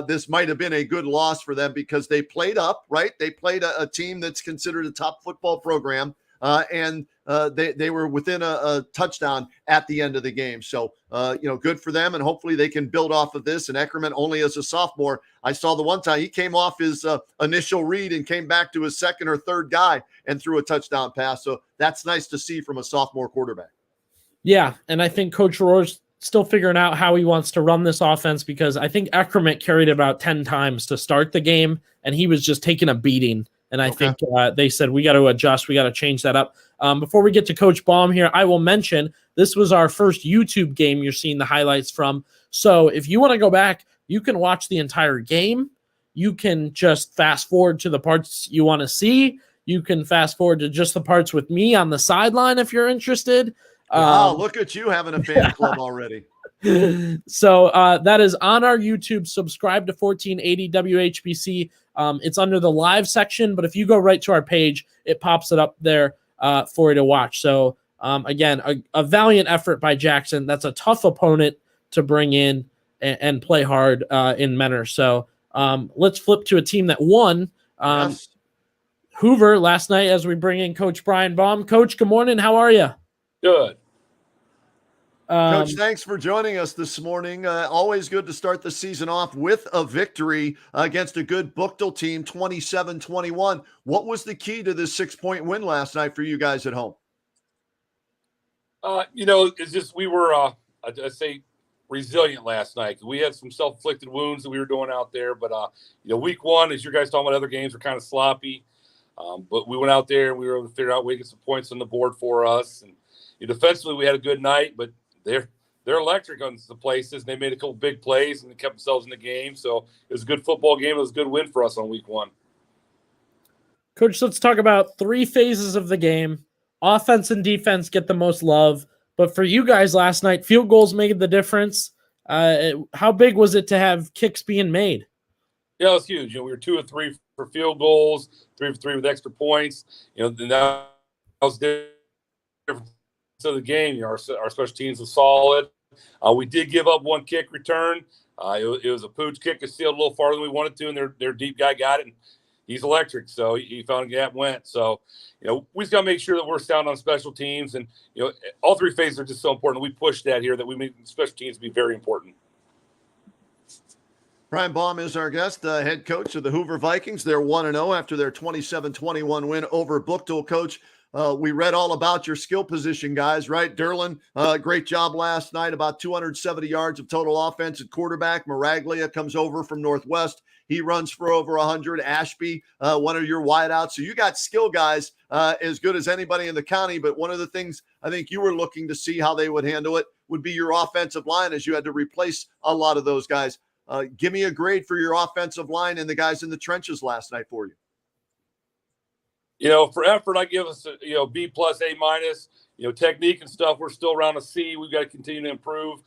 this might have been a good loss for them because they played up, right? They played a team that's considered a top football program, and they were within a touchdown at the end of the game. So, good for them, and hopefully they can build off of this. And Eckerman, only as a sophomore, I saw the one time he came off his initial read and came back to his second or third guy and threw a touchdown pass. So that's nice to see from a sophomore quarterback. Yeah, and I think Coach Rohr's still figuring out how he wants to run this offense, because I think Eckerman carried it about 10 times to start the game, and he was just taking a beating. And I think they said, we got to adjust. We got to change that up. Before we get to Coach Baum here, I will mention this was our first YouTube game you're seeing the highlights from. So if you want to go back, you can watch the entire game. You can just fast forward to the parts you want to see. You can fast forward to just the parts with me on the sideline if you're interested. Wow, look at you having a fan club already. So that is on our YouTube. Subscribe to 1480 WHBC. It's under the live section, but if you go right to our page, it pops it up there for you to watch. So again, a valiant effort by Jackson. That's a tough opponent to bring in and play hard in Mentor. So let's flip to a team that won. Yes. Hoover last night, as we bring in Coach Brian Baum. Coach, good morning. How are you? Good. Coach, thanks for joining us this morning. Always good to start the season off with a victory against a good Bookdale team, 27-21. What was the key to this 6-point win last night for you guys at home? It's just we were, I'd say, resilient last night. We had some self-inflicted wounds that we were doing out there. But, week one, as you guys talking about other games, were kind of sloppy. But we went out there and we were able to figure out a way to get some points on the board for us. And defensively, we had a good night, but they're electric on some places. They made a couple big plays and they kept themselves in the game. So it was a good football game. It was a good win for us on week one. Coach, let's talk about 3 phases of the game. Offense and defense get the most love. But for you guys last night, field goals made the difference. How big was it to have kicks being made? Yeah, it was huge. We were 2 of 3 for field goals, 3 for 3 with extra points. That was different to the game. Our special teams was solid. We did give up 1 kick return. It was a pooch kick. It sealed a little farther than we wanted to, and their deep guy got it. And he's electric, so he found a gap, went. So, we just got to make sure that we're sound on special teams. And, all 3 phases are just so important. We push that here, that we make special teams be very important. Brian Baum is our guest, head coach of the Hoover Vikings. They're 1-0 after their 27-21 win over Booktool. Coach, we read all about your skill position guys, right? Derlin, great job last night, about 270 yards of total offense at quarterback. Maraglia comes over from Northwest. He runs for over 100. Ashby, one of your wideouts. So you got skill guys as good as anybody in the county. But one of the things I think you were looking to see how they would handle it would be your offensive line, as you had to replace a lot of those guys. Give me a grade for your offensive line and the guys in the trenches last night for you. For effort, I give us a B plus, A minus. Technique and stuff, we're still around a C. We've got to continue to improve.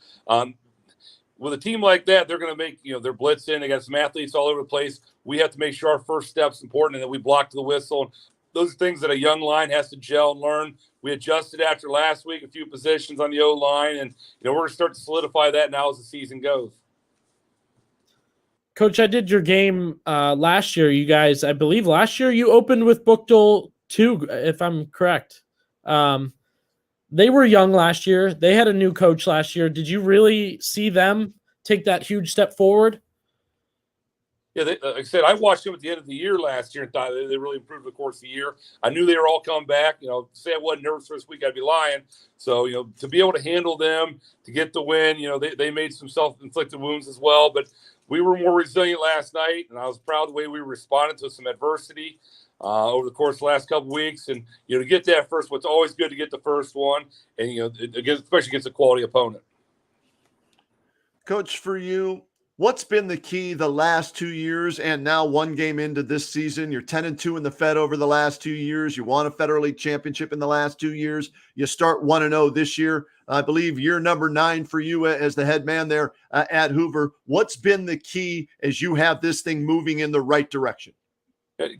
With a team like that, they're going to make, they're blitzing. They got some athletes all over the place. We have to make sure our first step's important and that we block to the whistle. Those are things that a young line has to gel and learn. We adjusted after last week, a few positions on the O-line, and, we're going to start to solidify that now as the season goes. Coach, I did your game last year. You guys, I believe last year you opened with Booktool too, if I'm correct. They were young last year. They had a new coach last year. Did you really see them take that huge step forward? Yeah, like I said, I watched them at the end of the year last year and thought they really improved the course of the year. I knew they were all coming back. Say I wasn't nervous for this week, I'd be lying. So, to be able to handle them, to get the win, they made some self-inflicted wounds as well. But we were more resilient last night, and I was proud of the way we responded to some adversity over the course of the last couple of weeks. And, to get that first one, it's always good to get the first one, and, especially against a quality opponent. Coach, for you, what's been the key the last 2 years and now 1 game into this season? You're 10-2 in the Fed over the last 2 years. You won a Federal League championship in the last 2 years. You start 1-0 this year. I believe year number 9 for you as the head man there at Hoover. What's been the key as you have this thing moving in the right direction?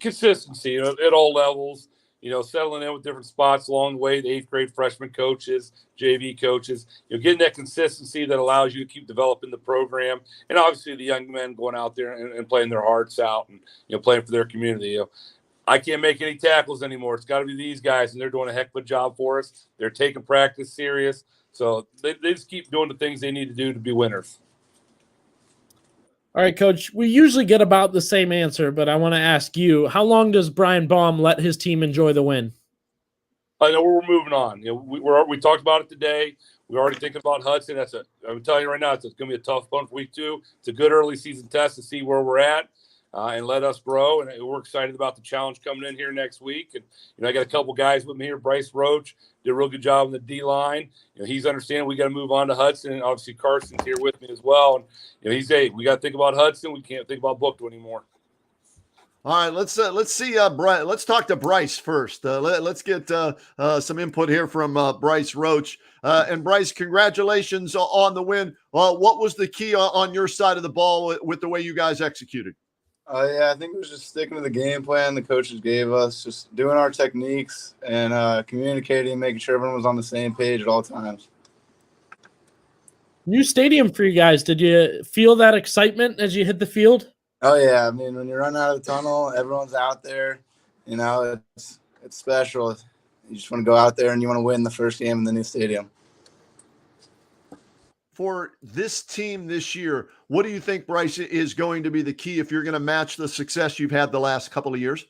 Consistency, at all levels. Settling in with different spots along the way, the 8th grade freshman coaches, JV coaches, getting that consistency that allows you to keep developing the program. And obviously the young men going out there and playing their hearts out and, playing for their community. I can't make any tackles anymore. It's got to be these guys, and they're doing a heck of a job for us. They're taking practice serious. So they just keep doing the things they need to do to be winners. All right, Coach, we usually get about the same answer, but I want to ask you, how long does Brian Baum let his team enjoy the win? I know we're moving on. We talked about it today. We're already thinking about Hudson. I'm telling you right now, it's going to be a tough one for week 2. It's a good early season test to see where we're at and let us grow. And we're excited about the challenge coming in here next week. And, I got a couple guys with me here. Bryce Roach did a real good job in the D-line. He's understanding we got to move on to Hudson. And obviously Carson's here with me as well. And, he's we got to think about Hudson. We can't think about Booktool anymore. All right, let's see Brian. Let's talk to Bryce first. Let's get some input here from Bryce Roach. And Bryce, congratulations on the win. What was the key on your side of the ball with the way you guys executed? Yeah, I think it was just sticking to the game plan the coaches gave us, just doing our techniques and communicating, making sure everyone was on the same page at all times. New stadium for you guys. Did you feel that excitement as you hit the field? Oh, yeah. I mean, when you run out of the tunnel, everyone's out there. It's special. You just want to go out there and you want to win the first game in the new stadium. For this team this year, what do you think, Bryce, is going to be the key if you're going to match the success you've had the last couple of years?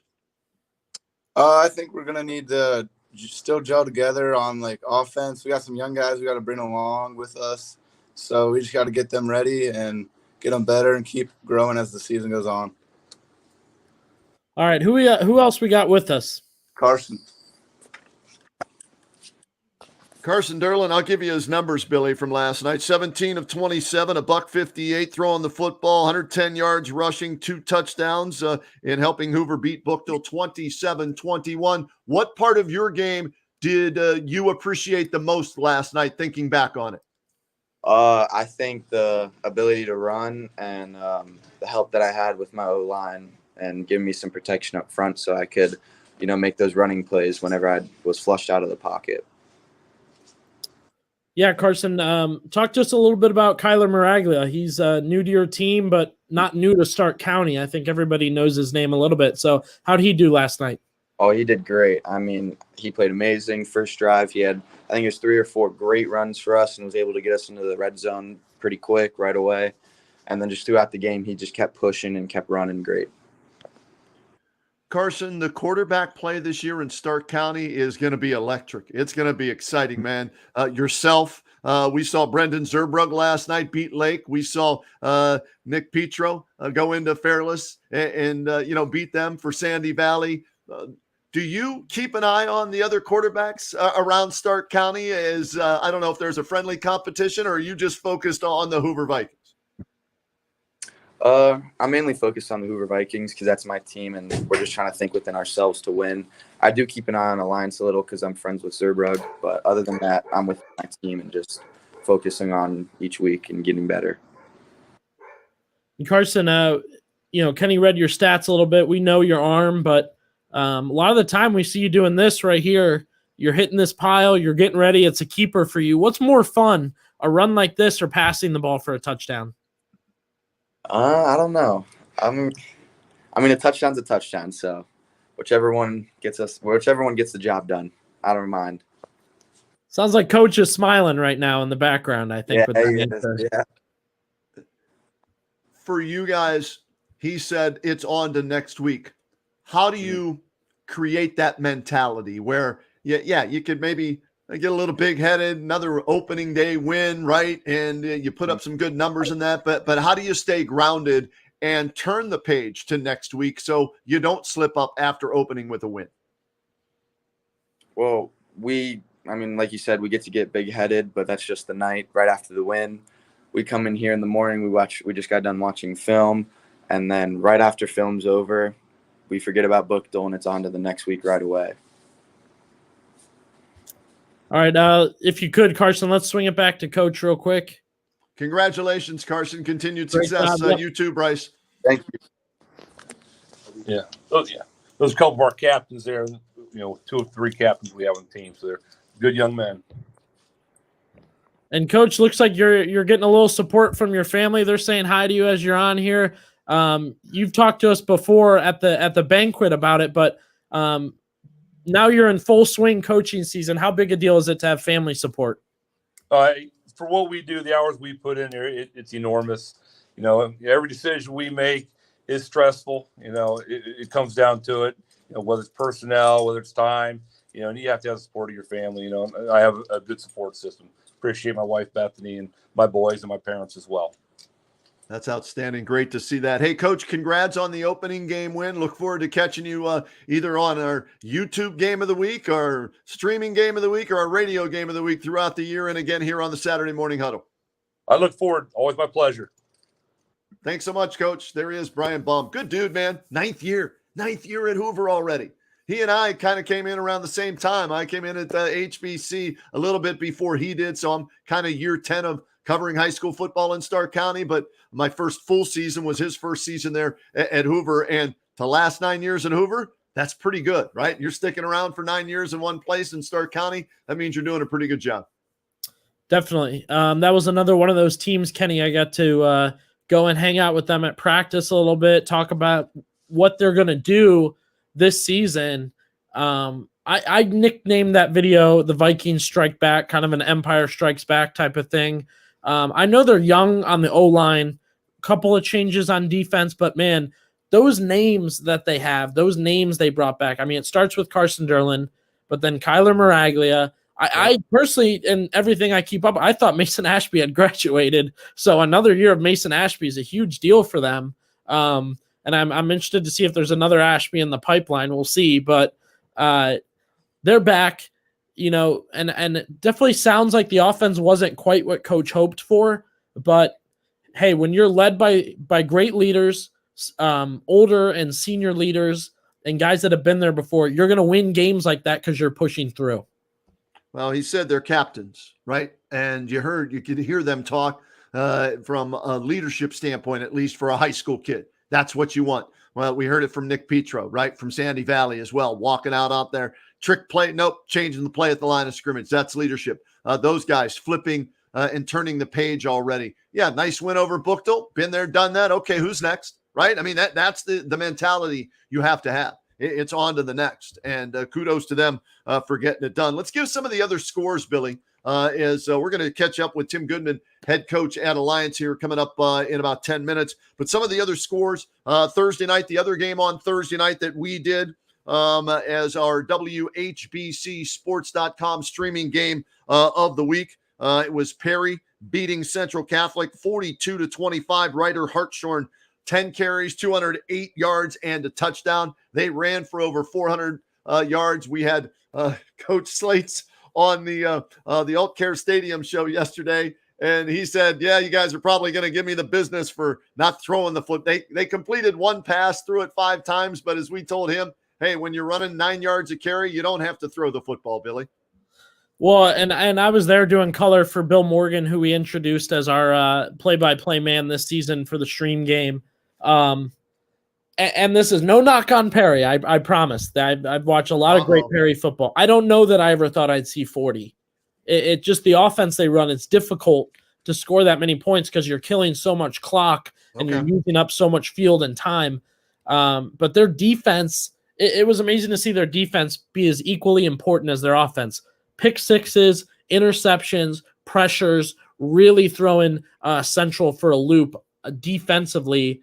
I think we're going to need to still gel together on, offense. We got some young guys we got to bring along with us. So we just got to get them ready and get them better and keep growing as the season goes on. All right, who else we got with us? Carson. Carson Derlin, I'll give you his numbers, Billy, from last night. 17 of 27, $158 throwing the football, 110 yards rushing, 2 touchdowns in helping Hoover beat Bookville 27-21. What part of your game did you appreciate the most last night, thinking back on it? I think the ability to run and the help that I had with my O-line and giving me some protection up front so I could, make those running plays whenever I was flushed out of the pocket. Yeah, Carson, talk to us a little bit about Kyler Miraglia. He's new to your team, but not new to Stark County. I think everybody knows his name a little bit. So how did he do last night? Oh, he did great. I mean, he played amazing. First drive, he had, I think it was 3 or 4 great runs for us and was able to get us into the red zone pretty quick right away. And then just throughout the game, he just kept pushing and kept running great. Carson, the quarterback play this year in Stark County is going to be electric. It's going to be exciting, man. Yourself, we saw Brendan Zerbrug last night beat Lake. We saw Nick Petro go into Fairless and beat them for Sandy Valley. Do you keep an eye on the other quarterbacks around Stark County? I don't know if there's a friendly competition, or are you just focused on the Hoover Vikings? I'm mainly focused on the Hoover Vikings because that's my team, and we're just trying to think within ourselves to win. I do keep an eye on Alliance a little because I'm friends with Zerbrug, but other than that, I'm with my team and just focusing on each week and getting better. Carson, Kenny read your stats a little bit. We know your arm, but a lot of the time we see you doing this right here. You're hitting this pile. You're getting ready. It's a keeper for you. What's more fun, a run like this or passing the ball for a touchdown? I don't know. A touchdown's a touchdown. So whichever one gets the job done, I don't mind. Sounds like Coach is smiling right now in the background, I think. Yeah, with that yeah. For you guys, he said it's on to next week. How do you create that mentality where, you could maybe get a little big-headed, another opening day win, right? And you put up some good numbers in that. But how do you stay grounded and turn the page to next week so you don't slip up after opening with a win? Well, like you said, we get big-headed, but that's just the night right after the win. We come in here in the morning, we just got done watching film, and then right after film's over, we forget about Bookville and it's on to the next week right away. All right, if you could, Carson, let's swing it back to Coach real quick. Congratulations, Carson. Continued Great success. job. You too, Bryce. Thank you. Yeah. Those are a couple of our captains there. 2 of 3 captains we have on the team, so they're good young men. And Coach, looks like you're getting a little support from your family. They're saying hi to you as you're on here. You've talked to us before at the banquet about it, but now you're in full swing coaching season. How big a deal is it to have family support? For what we do, the hours we put in there, it's enormous. Every decision we make is stressful. It comes down to it. Whether it's personnel, whether it's time. And you have to have the support of your family. I have a good support system. Appreciate my wife Bethany and my boys and my parents as well. That's outstanding. Great to see that. Hey, Coach, congrats on the opening game win. Look forward to catching you either on our YouTube game of the week, our streaming game of the week, or our radio game of the week throughout the year, and again here on the Saturday Morning Huddle. I look forward. Always my pleasure. Thanks so much, Coach. There he is, Brian Baum. Good dude, man. Ninth year at Hoover already. He and I kind of came in around the same time. I came in at the HBC a little bit before he did, so I'm kind of year 10 of covering high school football in Stark County, but my first full season was his first season there at Hoover. And to last 9 years at Hoover, that's pretty good, right? You're sticking around for 9 years in one place in Stark County. That means you're doing a pretty good job. Definitely. That was another one of those teams, Kenny. I got to go and hang out with them at practice a little bit, talk about what they're going to do this season. I nicknamed that video the Vikings Strike Back, kind of an Empire Strikes Back type of thing. I know they're young on the O-line, couple of changes on defense, but man, those names that they have, those names they brought back. I mean, it starts with Carson Derlin, but then Kyler Miraglia. I personally, in everything I keep up, I thought Mason Ashby had graduated. So another year of Mason Ashby is a huge deal for them. And I'm interested to see if there's another Ashby in the pipeline. We'll see, but they're back. and it definitely sounds like the offense wasn't quite what coach hoped for, but hey, when you're led by great leaders, older and senior leaders and guys that have been there before, you're going to win games like that because you're pushing through. Well, he said they're captains, right? And you could hear them talk from a leadership standpoint, at least for a high school kid. That's what you want. Well, we heard it from Nick Petro, right? From Sandy Valley as well, walking out there. Trick play, nope, changing the play at the line of scrimmage. That's leadership. Those guys flipping and turning the page already. Yeah, nice win over Buchtel. Been there, done that. Okay, who's next, right? I mean, that's the mentality you have to have. It's on to the next. And kudos to them for getting it done. Let's give some of the other scores, Billy, as we're going to catch up with Tim Goodman, head coach at Alliance here coming up in about 10 minutes. But some of the other scores Thursday night, the other game on Thursday night that we did as our WHBCSports.com streaming game of the week. It was Perry beating Central Catholic 42-25. Ryder Hartshorn 10 carries, 208 yards, and a touchdown. They ran for over 400 yards. We had Coach Slates on the Alt Care Stadium show yesterday, and he said, yeah, you guys are probably going to give me the business for not throwing the foot. They completed one pass, threw it 5 times, but as we told him, hey, when you're running 9 yards a carry, you don't have to throw the football, Billy. Well, and I was there doing color for Bill Morgan, who we introduced as our play-by-play man this season for the stream game. And this is no knock on Perry. I promise. I've watched a lot of great Perry football. I don't know that I ever thought I'd see 40. It just the offense they run, it's difficult to score that many points because you're killing so much clock and you're using up so much field and time. But their defense, it was amazing to see their defense be as equally important as their offense. Pick sixes, interceptions, pressures, really throwing Central for a loop defensively.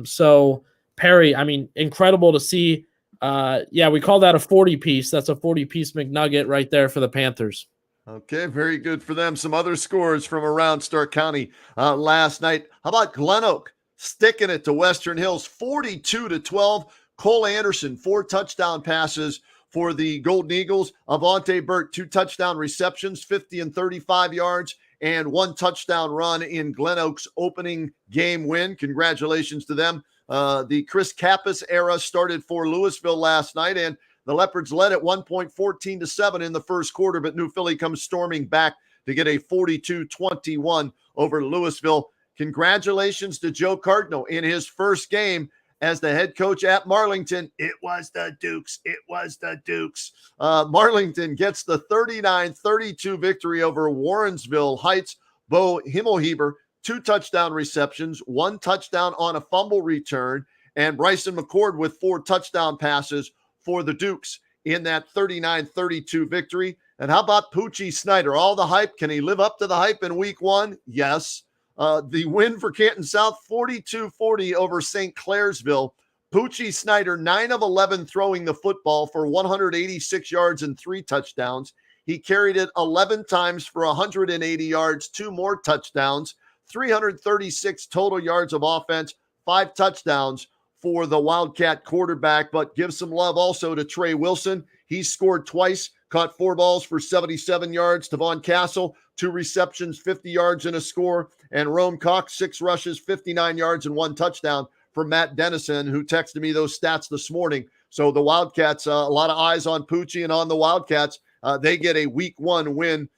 So Perry, I mean, incredible to see. We call that a 40-piece. That's a 40-piece McNugget right there for the Panthers. Okay, very good for them. Some other scores from around Stark County last night. How about Glen Oak sticking it to Western Hills 42-12? Cole Anderson, 4 touchdown passes for the Golden Eagles. Avante Burt, 2 touchdown receptions, 50 and 35 yards, and 1 touchdown run in Glen Oak's opening game win. Congratulations to them. The Chris Kappas era started for Louisville last night, and the Leopards led at 1 point 14-7 in the first quarter, but New Philly comes storming back to get a 42-21 over Louisville. Congratulations to Joe Cardinal in his first game as the head coach at Marlington. It was the Dukes. It was the Dukes. Marlington gets the 39-32 victory over Warrensville Heights. Bo Himmelheber, 2 touchdown receptions, 1 touchdown on a fumble return, and Bryson McCord with 4 touchdown passes for the Dukes in that 39-32 victory. And how about Poochie Snyder? All the hype. Can he live up to the hype in week 1? Yes. The win for Canton South, 42-40 over St. Clairsville. Poochie Snyder, 9 of 11 throwing the football for 186 yards and 3 touchdowns. He carried it 11 times for 180 yards, 2 more touchdowns, 336 total yards of offense, 5 touchdowns for the Wildcat quarterback. But give some love also to Trey Wilson. He scored twice, caught 4 balls for 77 yards. Tavon Castle, 2 receptions, 50 yards and a score. And Rome Cox, 6 rushes, 59 yards and 1 touchdown for Matt Dennison, who texted me those stats this morning. So the Wildcats, a lot of eyes on Poochie and on the Wildcats. They get a week 1 win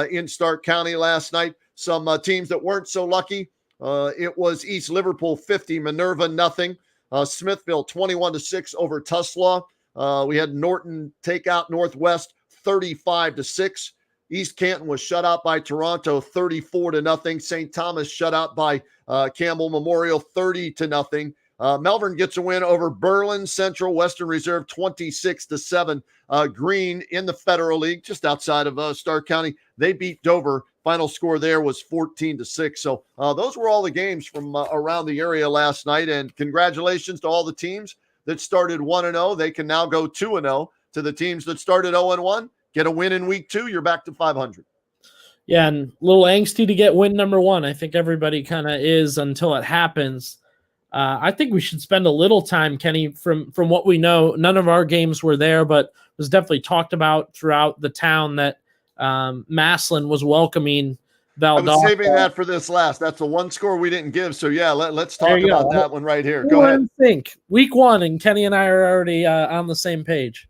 in Stark County last night. Some teams that weren't so lucky. It was East Liverpool 50, Minerva nothing. Smithville 21-6 over Tuslaw. We had Norton take out Northwest 35-6. East Canton was shut out by Toronto 34-0. St. Thomas shut out by Campbell Memorial 30-0. Melbourne gets a win over Berlin Central Western Reserve 26-7. Green in the Federal League, just outside of Stark County, they beat Dover. Final score there was 14-6. So those were all the games from around the area last night. And congratulations to all the teams that started 1-0. They can now go 2-0. To the teams that started 0-1, get a win in week 2, you're back to 500. Yeah, and a little angsty to get win number 1. I think everybody kind of is until it happens. I think we should spend a little time, Kenny, from what we know. None of our games were there, but it was definitely talked about throughout the town that Massillon was welcoming Valdosta. I was saving that for this last. That's the one score we didn't give. So, yeah, let's talk about that one right here. Go ahead. Think week one, and Kenny and I are already on the same page.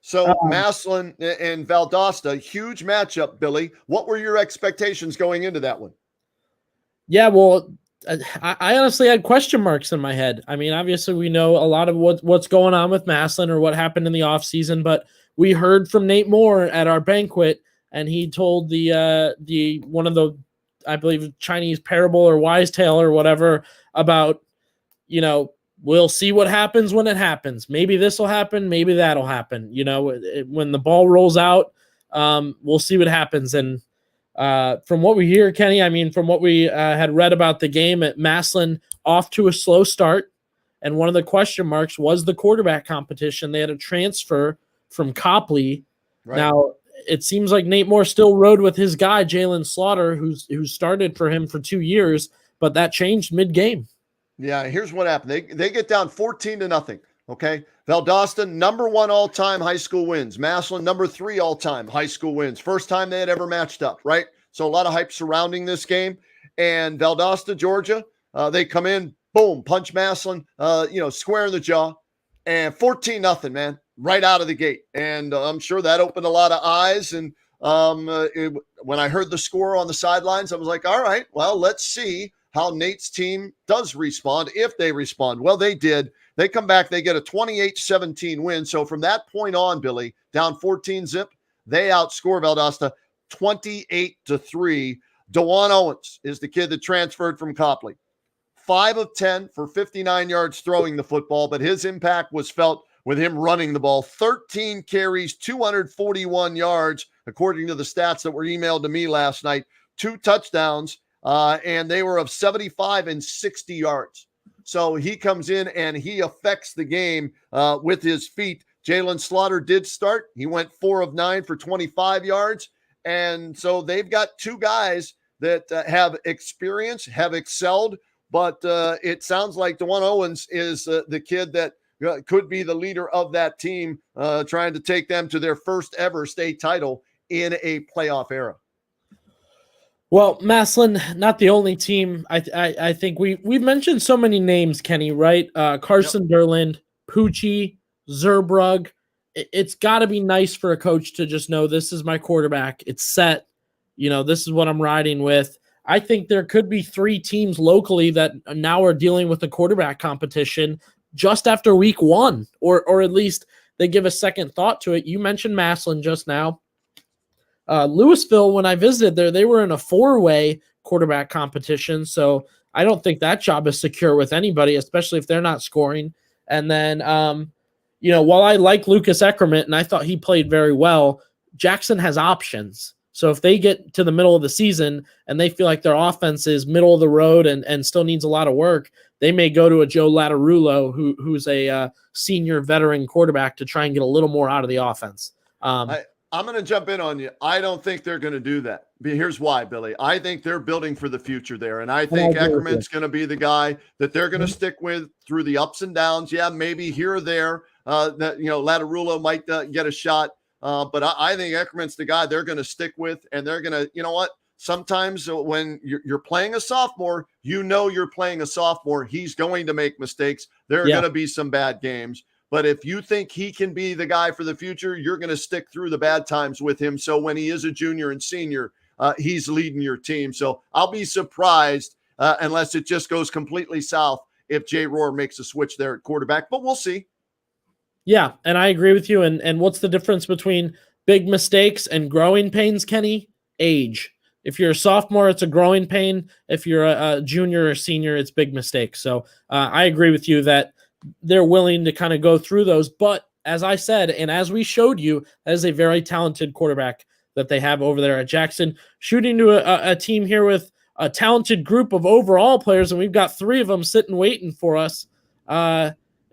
So, Massillon and Valdosta, huge matchup, Billy. What were your expectations going into that one? Yeah, well, I honestly had question marks in my head. I mean, obviously we know a lot of what's going on with Massillon or what happened in the offseason, but we heard from Nate Moore at our banquet, and he told the one of the, I believe, Chinese parable or wise tale or whatever about, we'll see what happens when it happens. Maybe this will happen. Maybe that'll happen. When the ball rolls out, we'll see what happens. And from what we hear, Kenny, I mean, from what we had read about the game at Massillon, off to a slow start. And one of the question marks was the quarterback competition. They had a transfer from Copley. Right. Now, it seems like Nate Moore still rode with his guy, Jalen Slaughter, who started for him for 2 years, but that changed mid-game. Yeah, here's what happened. They get down 14-0, okay? Valdosta, number 1 all-time high school wins. Massillon, number 3 all-time high school wins. First time they had ever matched up, right? So a lot of hype surrounding this game. And Valdosta, Georgia, they come in, boom, punch Massillon, square in the jaw. And 14-0, man, right out of the gate. And I'm sure that opened a lot of eyes. And when I heard the score on the sidelines, I was like, all right, well, let's see how Nate's team does respond, if they respond. Well, they did. They come back, they get a 28-17 win. So from that point on, Billy, down 14-0, they outscore Valdosta 28-3. DeJuan Owens is the kid that transferred from Copley. 5 of 10 for 59 yards throwing the football, but his impact was felt with him running the ball. 13 carries, 241 yards, according to the stats that were emailed to me last night. 2 touchdowns. And they were of 75 and 60 yards. So he comes in and he affects the game with his feet. Jalen Slaughter did start. He went 4 of 9 for 25 yards. And so they've got 2 guys that have experience, have excelled. But it sounds like DeJuan Owens is the kid that could be the leader of that team, trying to take them to their first ever state title in a playoff era. Well, Massillon, not the only team. I think we've mentioned so many names, Kenny, right? Carson Derland, Poochie, Zerbrug. It's got to be nice for a coach to just know this is my quarterback. It's set. This is what I'm riding with. I think there could be 3 teams locally that now are dealing with the quarterback competition just after week 1, or at least they give a second thought to it. You mentioned Massillon just now. Louisville, when I visited there, they were in a 4-way quarterback competition. So I don't think that job is secure with anybody, especially if they're not scoring. And then, while I like Lucas Eckerman and I thought he played very well, Jackson has options. So if they get to the middle of the season and they feel like their offense is middle of the road and still needs a lot of work, they may go to a Joe Lattarulo, who's a senior veteran quarterback, to try and get a little more out of the offense. I'm going to jump in on you. I don't think they're going to do that. Here's why, Billy. I think they're building for the future there. And I think Eckerman's going to be the guy that they're going to stick with through the ups and downs. Yeah, maybe here or there that, Lattarulo might get a shot. But I think Eckerman's the guy they're going to stick with. And they're going to, sometimes when you're playing a sophomore, you're playing a sophomore. He's going to make mistakes. There are going to be some bad games. But if you think he can be the guy for the future, you're going to stick through the bad times with him. So when he is a junior and senior, he's leading your team. So I'll be surprised unless it just goes completely south if Jay Rohr makes a switch there at quarterback. But we'll see. Yeah, and I agree with you. And what's the difference between big mistakes and growing pains, Kenny? Age. If you're a sophomore, it's a growing pain. If you're a junior or senior, it's big mistakes. So I agree with you that they're willing to kind of go through those. But as I said, and as we showed you, that is a very talented quarterback that they have over there at Jackson, shooting to a team here with a talented group of overall players, and we've got 3 of them sitting waiting for us.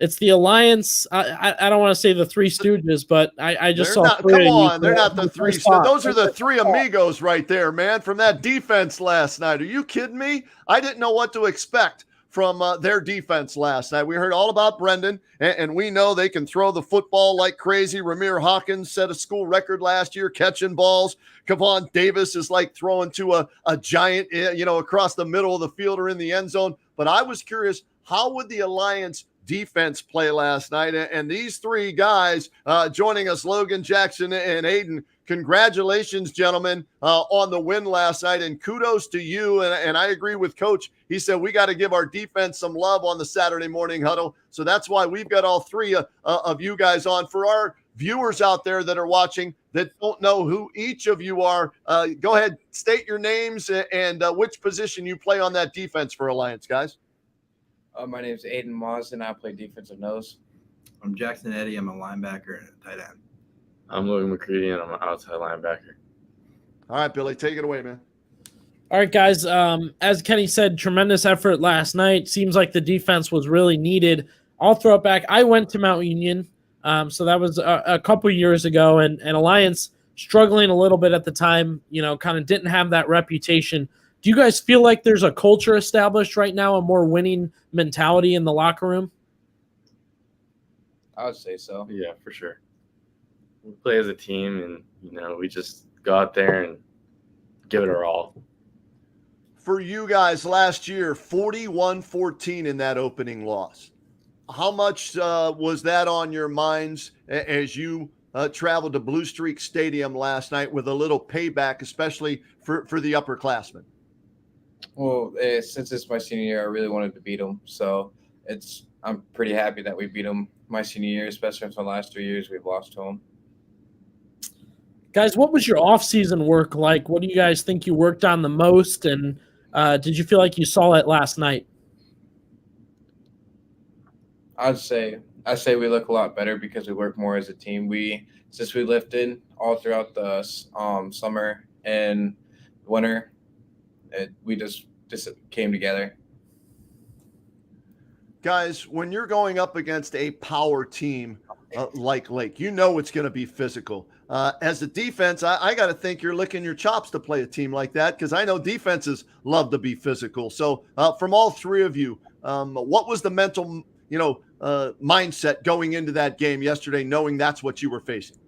It's the Alliance. I don't want to say the 3 Stooges, but I just saw. Come on, they're not the 3. Those are the 3 amigos right there, man, from that defense last night. Are you kidding me? I didn't know what to expect from their defense last night. We heard all about Brendan, and we know they can throw the football like crazy. Ramir Hawkins set a school record last year catching balls. Kevon Davis is like throwing to a giant, across the middle of the field or in the end zone. But I was curious, how would the Alliance defense play last night? And these three guys joining us, Logan, Jackson, and Aiden, congratulations, gentlemen, on the win last night, and kudos to you. And I agree with Coach. He said we got to give our defense some love on the Saturday morning huddle. So that's why we've got all three of you guys on. For our viewers out there that are watching that don't know who each of you are, go ahead, state your names and which position you play on that defense for Alliance, guys. My name is Aiden Moss, and I play defensive nose. I'm Jackson Eddy. I'm a linebacker and a tight end. I'm Logan McCready, and I'm an outside linebacker. All right, Billy, take it away, man. All right, guys. As Kenny said, tremendous effort last night. Seems like the defense was really needed. I'll throw it back. I went to Mount Union, so that was a couple years ago, and Alliance struggling a little bit at the time, kind of didn't have that reputation. Do you guys feel like there's a culture established right now, a more winning mentality in the locker room? I would say so. Yeah, for sure. We play as a team, and, we just go out there and give it our all. For you guys last year, 41-14 in that opening loss. How much was that on your minds as you traveled to Blue Streak Stadium last night with a little payback, especially for the upperclassmen? Well, since it's my senior year, I really wanted to beat them. So I'm pretty happy that we beat them my senior year, especially since the last 3 years we've lost to them. Guys, what was your off-season work like? What do you guys think you worked on the most, and did you feel like you saw it last night? I'd say we look a lot better because we work more as a team. Since we lifted all throughout the summer and winter, we just came together. Guys, when you're going up against a power team like Lake, it's going to be physical. As a defense, I got to think you're licking your chops to play a team like that, because I know defenses love to be physical. So from all three of you, what was the mental mindset going into that game yesterday, knowing that's what you were facing?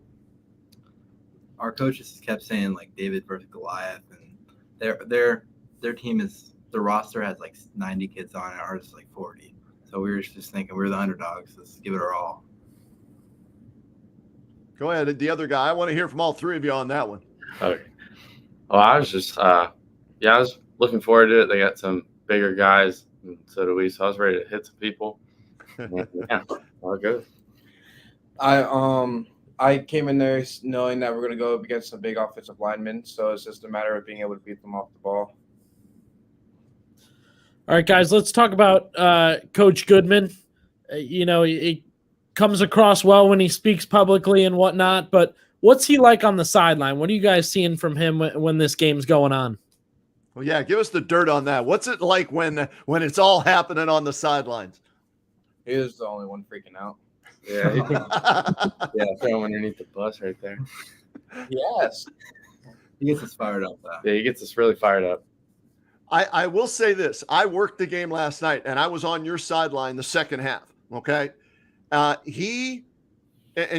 Our coaches kept saying like David versus Goliath, and their team the roster has like 90 kids on it, ours is like 40. So we were just thinking we're the underdogs. Let's give it our all. Go ahead, the other guy. I want to hear from all three of you on that one. Okay. Well, I was just, I was looking forward to it. They got some bigger guys, and so do we. So I was ready to hit some people. Yeah, all good. I came in there knowing that we're going to go up against some big offensive linemen, so it's just a matter of being able to beat them off the ball. All right, guys, let's talk about Coach Goodman. He comes across well when he speaks publicly and whatnot, but what's he like on the sideline? What are you guys seeing from him when this game's going on? Well, yeah, give us the dirt on that. What's it like when it's all happening on the sidelines? He was the only one freaking out. Yeah, throw him underneath the bus right there. Yes. He gets us fired up. Yeah, he gets us really fired up. I will say this. I worked the game last night, and I was on your sideline the second half, okay? And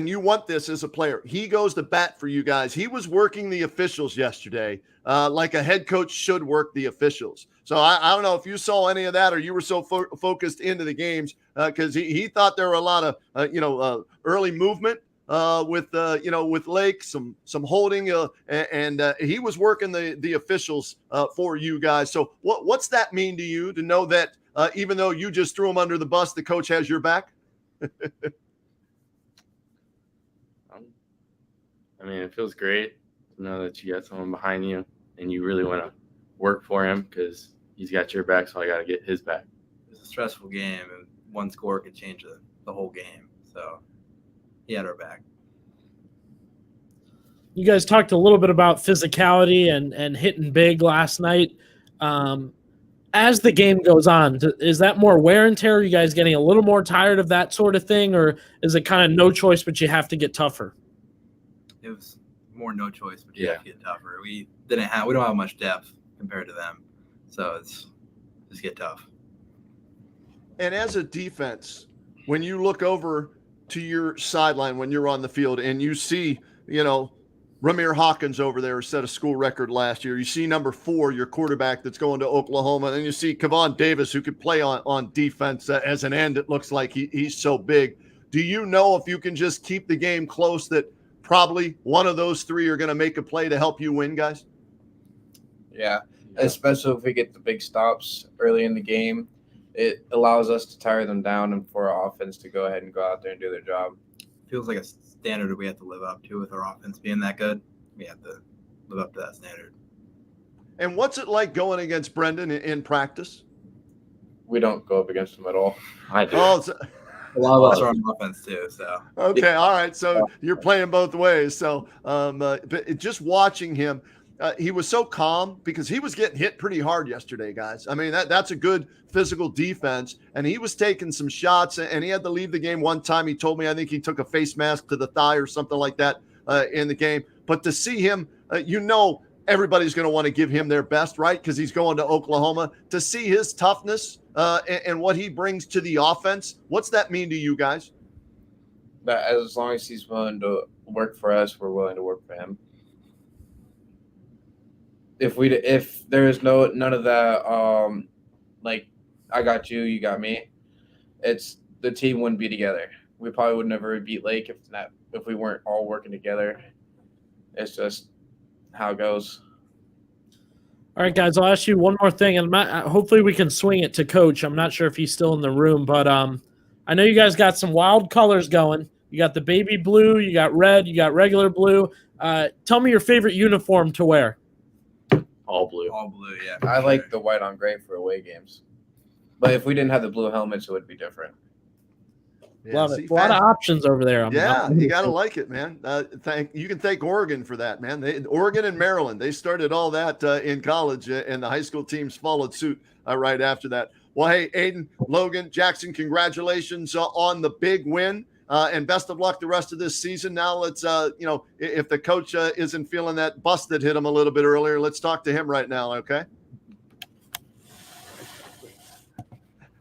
you want this as a player. He goes to bat for you guys. He was working the officials yesterday like a head coach should work the officials. So I don't know if you saw any of that or you were so focused into the games because he thought there were a lot of, early movement with Lake, some holding, and he was working the officials for you guys. So what's that mean to you to know that even though you just threw him under the bus, the coach has your back? I mean, it feels great to know that you got someone behind you and you really want to work for him because he's got your back, so I got to get his back. It's a stressful game, and one score could change the whole game. So he had our back. You guys talked a little bit about physicality and hitting big last night. As the game goes on, is that more wear and tear? Are you guys getting a little more tired of that sort of thing, or is it kind of no choice but you have to get tougher? It was more no choice, but you have to get tougher. We don't have much depth compared to them, so it's just get tough. And as a defense, when you look over to your sideline when you're on the field and you see, Ramir Hawkins over there set a school record last year. You see number 4, your quarterback that's going to Oklahoma. And then you see Kevon Davis, who could play on defense as an end. It looks like he's so big. Do you know if you can just keep the game close that probably one of those 3 are going to make a play to help you win, guys? Yeah, especially if we get the big stops early in the game. It allows us to tire them down and for our offense to go ahead and go out there and do their job. Feels like a standard we have to live up to with our offense being that good. We have to live up to that standard. And what's it like going against Brendan in practice? We don't go up against him at all. I do. Oh, a lot of us are on offense too. So okay, all right. So you're playing both ways. So, but just watching him, he was so calm because he was getting hit pretty hard yesterday, guys. I mean, that's a good physical defense, and he was taking some shots, and he had to leave the game one time. He told me, I think he took a face mask to the thigh or something like that in the game. But to see him, everybody's going to want to give him their best, right? Because he's going to Oklahoma. To see his toughness and what he brings to the offense, what's that mean to you guys? That as long as he's willing to work for us, we're willing to work for him. If there is none of that, like I got you, you got me, it's the team wouldn't be together. We probably would never beat Lake if we weren't all working together. It's just how it goes. All right, guys, I'll ask you one more thing, and hopefully we can swing it to Coach. I'm not sure if he's still in the room, but I know you guys got some wild colors going. You got the baby blue, you got red, you got regular blue. Tell me your favorite uniform to wear. All blue. All blue, yeah. I like the white on gray for away games. But if we didn't have the blue helmets, it would be different. Yeah, Love it. A lot of options over there. You got to like it, man. You can thank Oregon for that, man. Oregon and Maryland, they started all that in college, and the high school teams followed suit right after that. Well, hey, Aiden, Logan, Jackson, congratulations on the big win, and best of luck the rest of this season. Now let's, if the coach isn't feeling that bust that hit him a little bit earlier, let's talk to him right now, okay?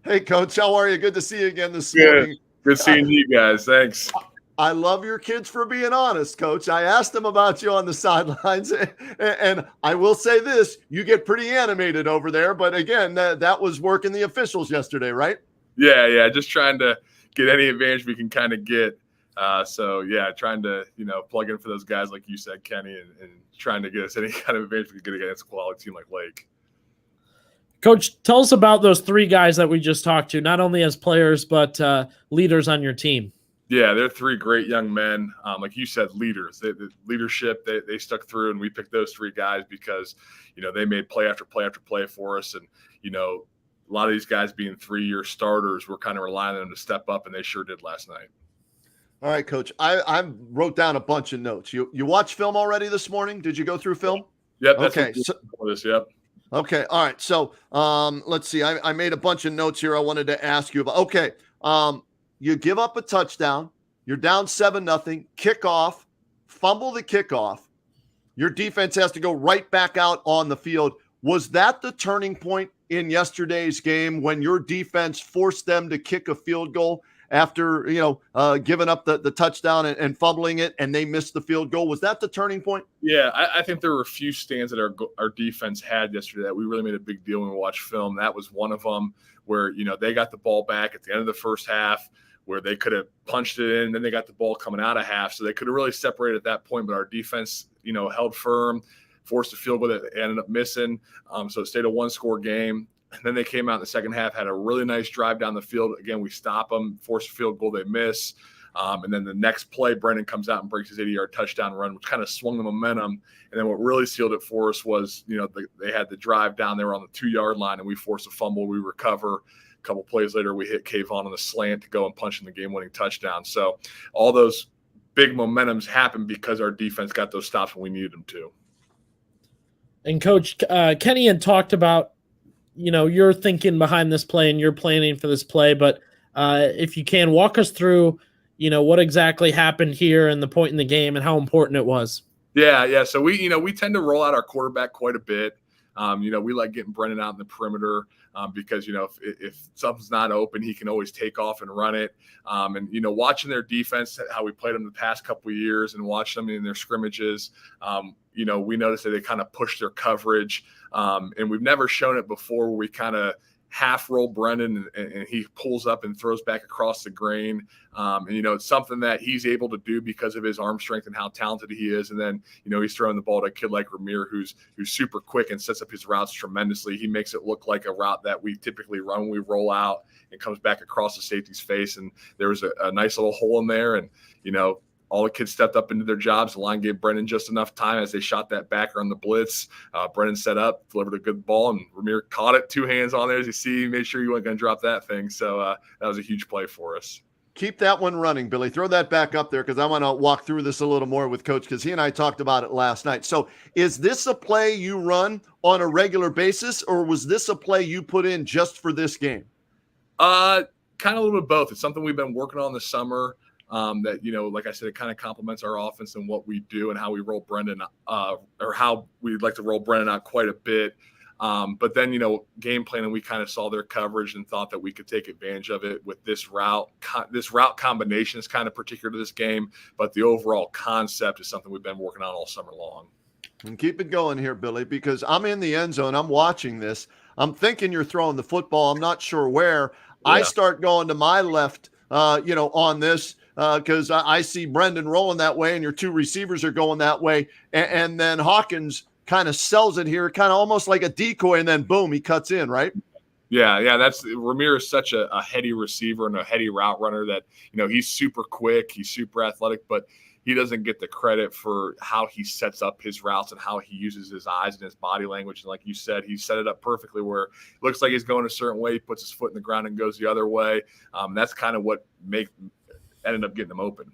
Hey, Coach, how are you? Good to see you again this morning. Good seeing you guys. Thanks. I love your kids for being honest, Coach. I asked them about you on the sidelines, and I will say this, you get pretty animated over there, but again, that was working the officials yesterday, right? Yeah, just trying to get any advantage we can kind of get. Trying to, plug in for those guys like you said, Kenny, and trying to get us any kind of advantage we can get against a quality team like Lake. Coach, tell us about those 3 guys that we just talked to, not only as players, but leaders on your team. Yeah, they're 3 great young men. Like you said, leaders. The leadership, they stuck through, and we picked those 3 guys because, they made play after play after play for us. And, a lot of these guys being 3-year starters, we're kind of relying on them to step up, and they sure did last night. All right, Coach. I wrote down a bunch of notes. You watched film already this morning? Did you go through film? Yep. Okay. Yep. Okay. All right. So let's see. I made a bunch of notes here I wanted to ask you about. Okay. You give up a touchdown. You're down 7-0. Kickoff. Fumble the kickoff. Your defense has to go right back out on the field. Was that the turning point in yesterday's game when your defense forced them to kick a field goal after, giving up the touchdown and fumbling it, and they missed the field goal? Was that the turning point? Yeah, I think there were a few stands that our defense had yesterday that we really made a big deal when we watched film. That was one of them where, they got the ball back at the end of the first half where they could have punched it in, and then they got the ball coming out of half. So they could have really separated at that point, but our defense, held firm, forced a field goal that they ended up missing. So it stayed a 1-score game. And then they came out in the second half, had a really nice drive down the field. Again, we stop them, force a field goal, they miss. And then the next play, Brendan comes out and breaks his 80-yard touchdown run, which kind of swung the momentum. And then what really sealed it for us was, they had the drive down there on the 2-yard line, and we forced a fumble. We recover. A couple plays later, we hit Kayvon on the slant to go and punch in the game-winning touchdown. So all those big momentums happened because our defense got those stops when we needed them to. And Coach, Kenny had talked about, your thinking behind this play and your planning for this play, but if you can walk us through, what exactly happened here and the point in the game and how important it was. Yeah. So we tend to roll out our quarterback quite a bit. We like getting Brendan out in the perimeter because, if something's not open, he can always take off and run it. Watching their defense, how we played them the past couple of years and watch them in their scrimmages, we noticed that they kind of push their coverage. And we've never shown it before where we kind of half roll Brendan and he pulls up and throws back across the grain. It's something that he's able to do because of his arm strength and how talented he is. And then, he's throwing the ball to a kid like Ramir, who's super quick and sets up his routes tremendously. He makes it look like a route that we typically run when we roll out and comes back across the safety's face. And there was a nice little hole in there. And, all the kids stepped up into their jobs. The line gave Brendan just enough time as they shot that backer on the blitz. Brendan set up, delivered a good ball, and Ramir caught it, 2 hands on there. As you see, he made sure he wasn't going to drop that thing. So that was a huge play for us. Keep that one running, Billy. Throw that back up there because I want to walk through this a little more with Coach because he and I talked about it last night. So is this a play you run on a regular basis, or was this a play you put in just for this game? Kind of a little bit of both. It's something we've been working on this summer. That, like I said, it kind of complements our offense and what we do and how we roll Brendan or how we'd like to roll Brendan out quite a bit. But then, game planning, we kind of saw their coverage and thought that we could take advantage of it with this route. This route combination is kind of particular to this game, but the overall concept is something we've been working on all summer long. And keep it going here, Billy, because I'm in the end zone. I'm watching this. I'm thinking you're throwing the football. I'm not sure where. Yeah. I start going to my left, on this. Because I see Brendan rolling that way and your 2 receivers are going that way. And then Hawkins kind of sells it here, kind of almost like a decoy, and then boom, he cuts in, right? Yeah. Ramir is such a heady receiver and a heady route runner that, he's super quick, he's super athletic, but he doesn't get the credit for how he sets up his routes and how he uses his eyes and his body language. And like you said, he set it up perfectly where it looks like he's going a certain way, he puts his foot in the ground and goes the other way. That's kind of what ended up getting them open.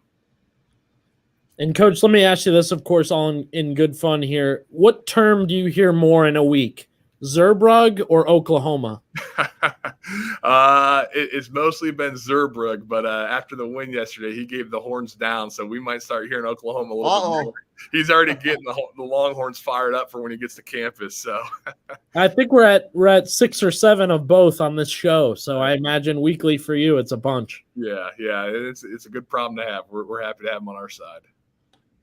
And Coach, let me ask you this, of course, all in good fun here. What term do you hear more in a week, Zerbrug or Oklahoma? It's mostly been Zerbrug, but after the win yesterday, he gave the horns down, so we might start hearing Oklahoma a little bit more. He's already getting the Longhorns fired up for when he gets to campus. So I think we're at 6 or 7 of both on this show. So I imagine weekly for you, it's a bunch. Yeah, it's a good problem to have. We're happy to have him on our side.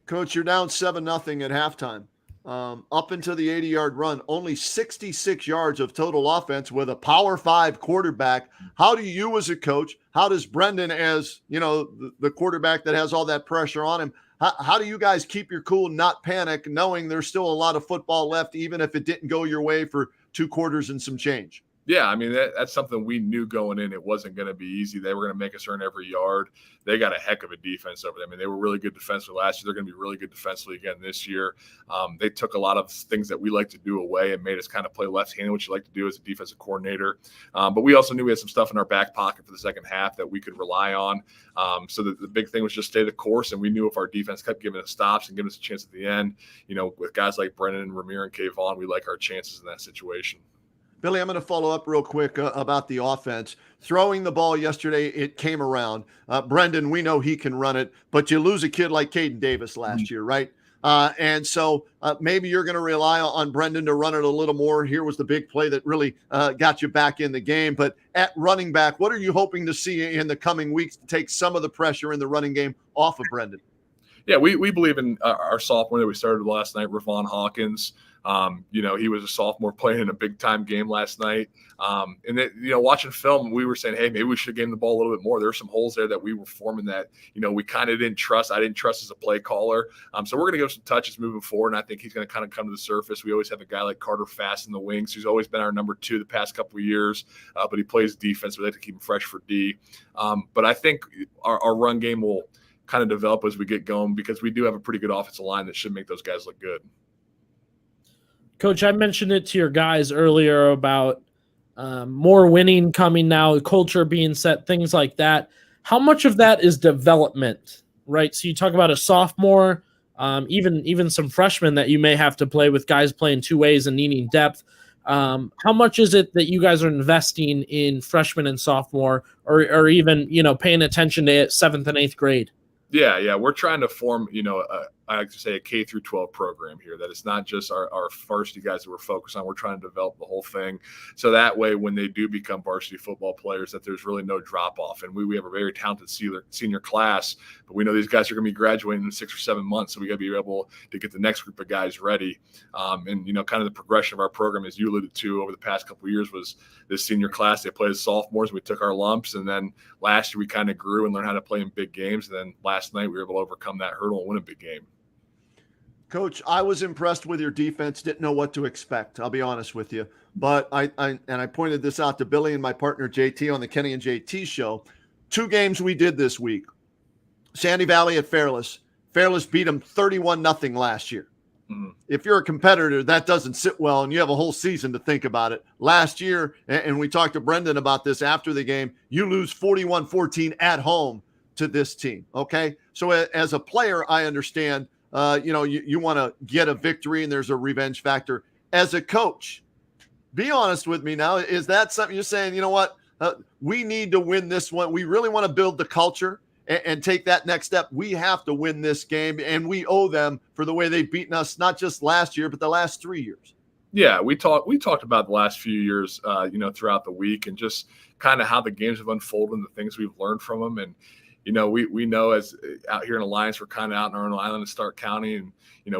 Coach, you're down 7-0 at halftime. Up into the 80-yard run, only 66 yards of total offense with a Power 5 quarterback. How do you as a coach, how does Brendan as, the quarterback that has all that pressure on him, how do you guys keep your cool, not panic, knowing there's still a lot of football left, even if it didn't go your way for 2 quarters and some change? Yeah, I mean, that's something we knew going in. It wasn't going to be easy. They were going to make us earn every yard. They got a heck of a defense over there. I mean, they were really good defensively last year. They're going to be really good defensively again this year. They took a lot of things that we like to do away and made us kind of play left-handed, which you like to do as a defensive coordinator. But we also knew we had some stuff in our back pocket for the second half that we could rely on. So the big thing was just stay the course, and we knew if our defense kept giving us stops and giving us a chance at the end, with guys like Brennan and Ramir and Kayvon, we like our chances in that situation. Billy, I'm going to follow up real quick about the offense. Throwing the ball yesterday, it came around. Brendan, we know he can run it, but you lose a kid like Caden Davis last year, right? And so maybe you're going to rely on Brendan to run it a little more. Here was the big play that really got you back in the game. But at running back, what are you hoping to see in the coming weeks to take some of the pressure in the running game off of Brendan? Yeah, we believe in our sophomore that we started last night, Ravon Hawkins. He was a sophomore playing in a big-time game last night. Watching film, we were saying, hey, maybe we should have given the ball a little bit more. There were some holes there that we were forming that, we kind of didn't trust. I didn't trust as a play caller. So we're going to give him some touches moving forward, and I think he's going to kind of come to the surface. We always have a guy like Carter Fast in the wings, who's always been our number 2 the past couple of years, but he plays defense. We like to keep him fresh for D. But I think our run game will kind of develop as we get going because we do have a pretty good offensive line that should make those guys look good. Coach, I mentioned it to your guys earlier about more winning coming now, culture being set, things like that. How much of that is development, right? So you talk about a sophomore, even some freshmen that you may have to play with, guys playing 2 ways and needing depth. How much is it that you guys are investing in freshman and sophomore or even, paying attention to 7th and 8th grade? Yeah. We're trying to form, I like to say, a K through 12 program here, that it's not just our varsity guys that we're focused on. We're trying to develop the whole thing. So that way, when they do become varsity football players, that there's really no drop off. And we have a very talented senior class, but we know these guys are going to be graduating in 6 or 7 months. So we got to be able to get the next group of guys ready. And, kind of the progression of our program, as you alluded to over the past couple of years, was this senior class. They played as sophomores. We took our lumps. And then last year we kind of grew and learned how to play in big games. And then last night we were able to overcome that hurdle and win a big game. Coach, I was impressed with your defense. Didn't know what to expect. I'll be honest with you. But I pointed this out to Billy and my partner JT on the Kenny and JT show. 2 games we did this week. Sandy Valley at Fairless. Fairless beat them 31-0 last year. Mm-hmm. If you're a competitor, that doesn't sit well, and you have a whole season to think about it. Last year, and we talked to Brendan about this after the game, you lose 41-14 at home to this team, okay? So as a player, I understand, you want to get a victory, and there's a revenge factor. As a coach, be honest with me now. Is that something you're saying, you know what, we need to win this one? We really want to build the culture and take that next step. We have to win this game, and we owe them for the way they've beaten us, not just last year, but the last 3 years. Yeah, we talked about the last few years, throughout the week, and just kind of how the games have unfolded and the things we've learned from them. And, we know as out here in Alliance, we're kind of out in our own island in Stark County, and,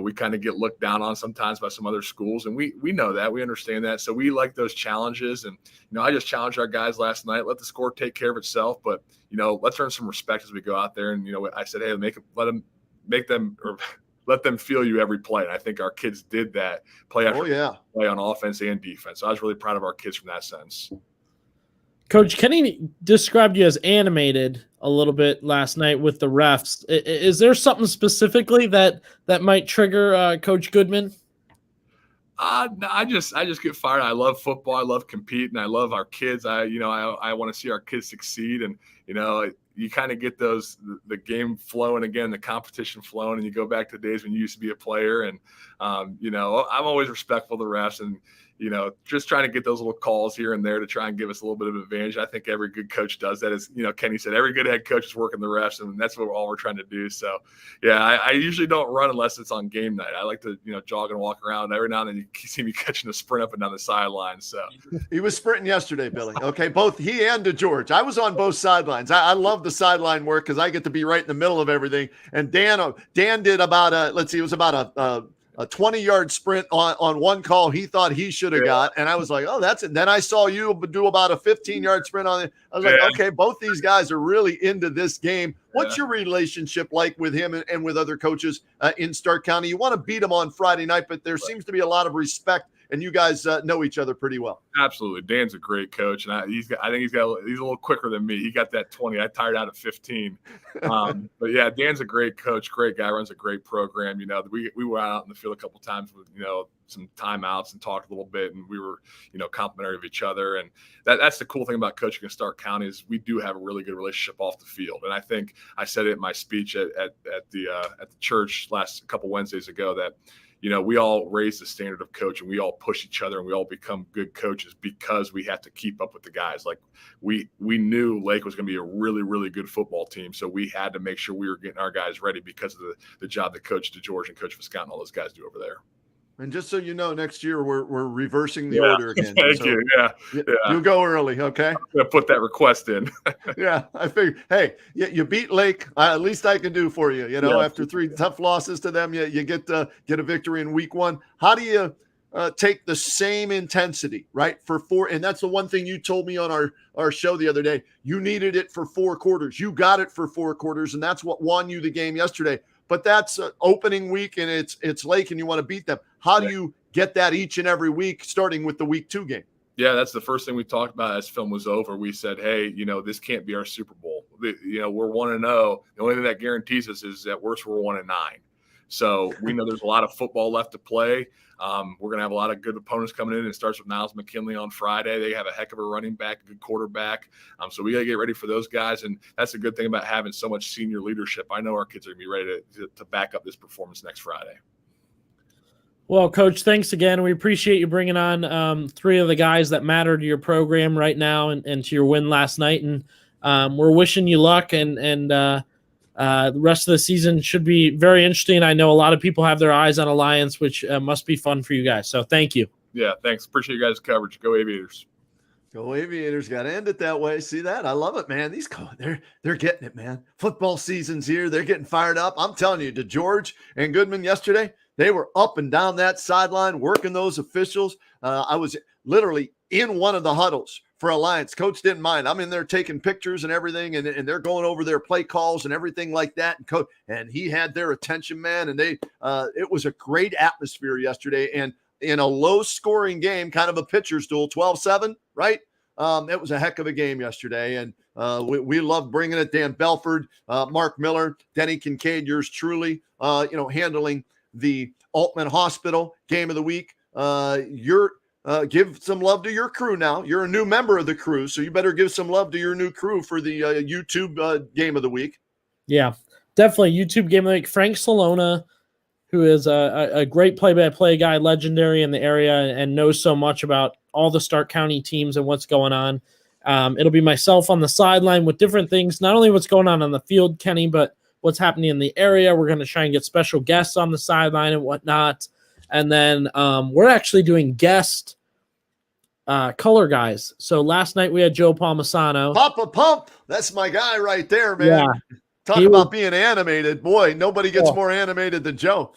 we kind of get looked down on sometimes by some other schools. And we know that. We understand that. So we like those challenges. And, I just challenged our guys last night. Let the score take care of itself. But, let's earn some respect as we go out there. And, I said, hey, let them feel you every play. And I think our kids did that play after play on offense and defense. So I was really proud of our kids from that sense. Coach, Kenny described you as animated a little bit last night with the refs. Is there something specifically that might trigger Coach Goodman? No, I just get fired. I love football. I love competing. I love our kids. I want to see our kids succeed. And, you kind of get the game flowing again, the competition flowing, and you go back to the days when you used to be a player. And, I'm always respectful of the refs, and, just trying to get those little calls here and there to try and give us a little bit of advantage. I think every good coach does that. As Kenny said, every good head coach is working the refs, and that's what we're trying to do. So, yeah, I usually don't run unless it's on game night. I like to, jog and walk around. Every now and then you see me catching a sprint up and down the sideline. So he was sprinting yesterday, Billy. Okay, both he and DeGeorge. I was on both sidelines. I love the sideline work because I get to be right in the middle of everything. And Dan did about it was about a 20-yard sprint on one call he thought he should have got. And I was like, oh, that's it. Then I saw you do about a 15-yard sprint on it. I was like, okay, both these guys are really into this game. What's your relationship like with him and with other coaches in Stark County? You want to beat them on Friday night, but there seems to be a lot of respect, and you guys know each other pretty well. Absolutely. Dan's a great coach, and he's a little quicker than me. He got that 20. I tired out at 15. But yeah, Dan's a great coach, great guy, runs a great program. We were out in the field a couple times with, some timeouts and talked a little bit, and we were, complimentary of each other. And that's the cool thing about coaching in Stark County is we do have a really good relationship off the field. And I think I said it in my speech at the church last couple Wednesdays ago that, we all raise the standard of coaching. We all push each other, and we all become good coaches because we have to keep up with the guys. Like we knew Lake was going to be a really, really good football team. So we had to make sure we were getting our guys ready because of the job that Coach DeGeorge and Coach Viscount and all those guys do over there. And just so you know, next year we're reversing the order again. Thank you. Yeah. You'll go early, okay? I'm going to put that request in. Yeah, I figured, hey, you beat Lake. At least I can do for you. After 3 tough losses to them, you get a victory in week 1. How do you take the same intensity, right, for 4? And that's the one thing you told me on our show the other day. You needed it for 4 quarters. You got it for 4 quarters, and that's what won you the game yesterday. But that's opening week, and it's Lake, and you want to beat them. How do you get that each and every week, starting with the week 2 game? Yeah, that's the first thing we talked about as film was over. We said, hey, this can't be our Super Bowl. We're 1-0. The only thing that guarantees us is at worst we're 1-9. So we know there's a lot of football left to play. We're going to have a lot of good opponents coming in. It starts with Niles McKinley on Friday. They have a heck of a running back, a good quarterback. So we got to get ready for those guys. And that's a good thing about having so much senior leadership. I know our kids are going to be ready to back up this performance next Friday. Well, Coach, thanks again. We appreciate you bringing on 3 of the guys that matter to your program right now and to your win last night. And we're wishing you luck and the rest of the season should be very interesting. I know a lot of people have their eyes on Alliance, which must be fun for you guys. So thank you. Yeah, thanks. Appreciate you guys' coverage. Go Aviators. Go Aviators. Got to end it that way. See that? I love it, man. They're getting it, man. Football season's here. They're getting fired up. I'm telling you, to George and Goodman yesterday, they were up and down that sideline working those officials. I was literally in one of the huddles for Alliance. Coach didn't mind. I'm in there taking pictures and everything, and they're going over their play calls and everything like that. And he had their attention, man. And it was a great atmosphere yesterday. And in a low-scoring game, kind of a pitcher's duel, 12-7, right? It was a heck of a game yesterday, and we loved bringing it. Dan Belford, Mark Miller, Denny Kincaid, yours truly, handling the Altman Hospital Game of the Week. Give some love to your crew now. You're a new member of the crew, so you better give some love to your new crew for the YouTube Game of the Week. Yeah, definitely YouTube Game of the Week. Frank Salona, who is a great play-by-play guy, legendary in the area, and knows so much about all the Stark County teams and what's going on. It'll be myself on the sideline with different things, not only what's going on the field, Kenny, but what's happening in the area. We're going to try and get special guests on the sideline and whatnot. And then we're actually doing guest color guys. So last night we had Joe Palmisano. Papa Pump. That's my guy right there, man. Yeah. Talk about being animated. Boy, nobody gets more animated than Joe.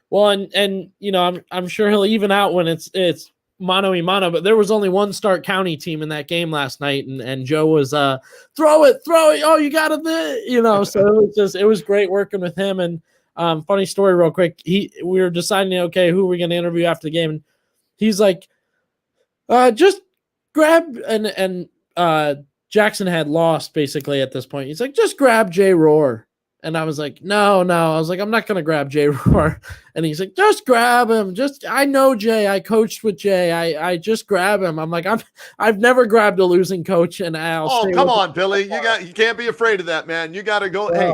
Well, and I'm sure he'll even out when it's mano a mano, but there was only one Stark County team in that game last night, and Joe was throw it. Oh, you got it, so it was great working with him. And funny story real quick. We were deciding, okay, who are we going to interview after the game? And he's like, just grab and Jackson had lost basically at this point. He's like, just grab Jay Rohr. And I was like, no. I was like, I'm not going to grab Jay Rohr. And he's like, just grab him. I know Jay. I coached with Jay. I just grab him. I'm like, I've never grabbed a losing coach. And come on, Billy. You can't be afraid of that, man. You got to go. Hey,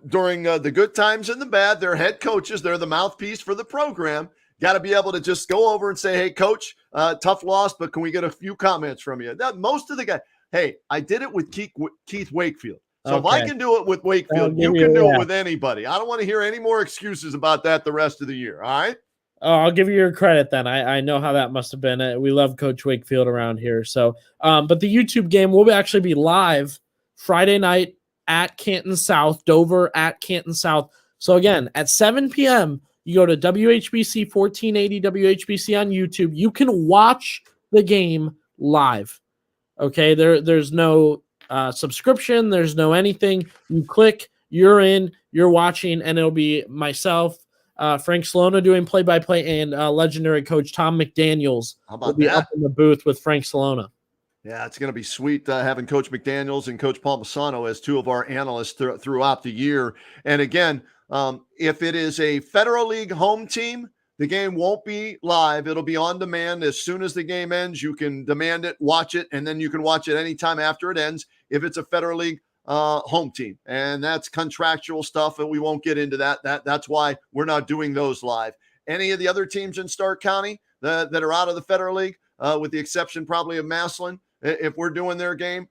during the good times and the bad, they're head coaches. They're the mouthpiece for the program. Got to be able to just go over and say, hey, coach, tough loss, but can we get a few comments from you? Most of the guys, hey, I did it with Keith Wakefield. So if I can do it with Wakefield, you can do it with anybody. I don't want to hear any more excuses about that the rest of the year. All right. Oh, I'll give you your credit then. I know how that must have been. We love Coach Wakefield around here. So, but the YouTube game will actually be live Friday night at Canton South, Dover at Canton South. So again, at 7 p.m., you go to WHBC 1480 WHBC on YouTube. You can watch the game live. Okay, there's no subscription. There's no anything. You click, you're in, you're watching, and it'll be myself, Frank Salona doing play-by-play, and legendary coach Tom McDaniels will be up in the booth with Frank Salona. Yeah, it's going to be sweet having Coach McDaniels and Coach Palmisano as two of our analysts throughout the year. And again, if it is a Federal League home team, the game won't be live. It'll be on demand. As soon as the game ends, you can demand it, watch it, and then you can watch it anytime after it ends if it's a Federal League home team. And that's contractual stuff, and we won't get into that. That's why we're not doing those live. Any of the other teams in Stark County that are out of the Federal League, with the exception probably of Massillon, if we're doing their game,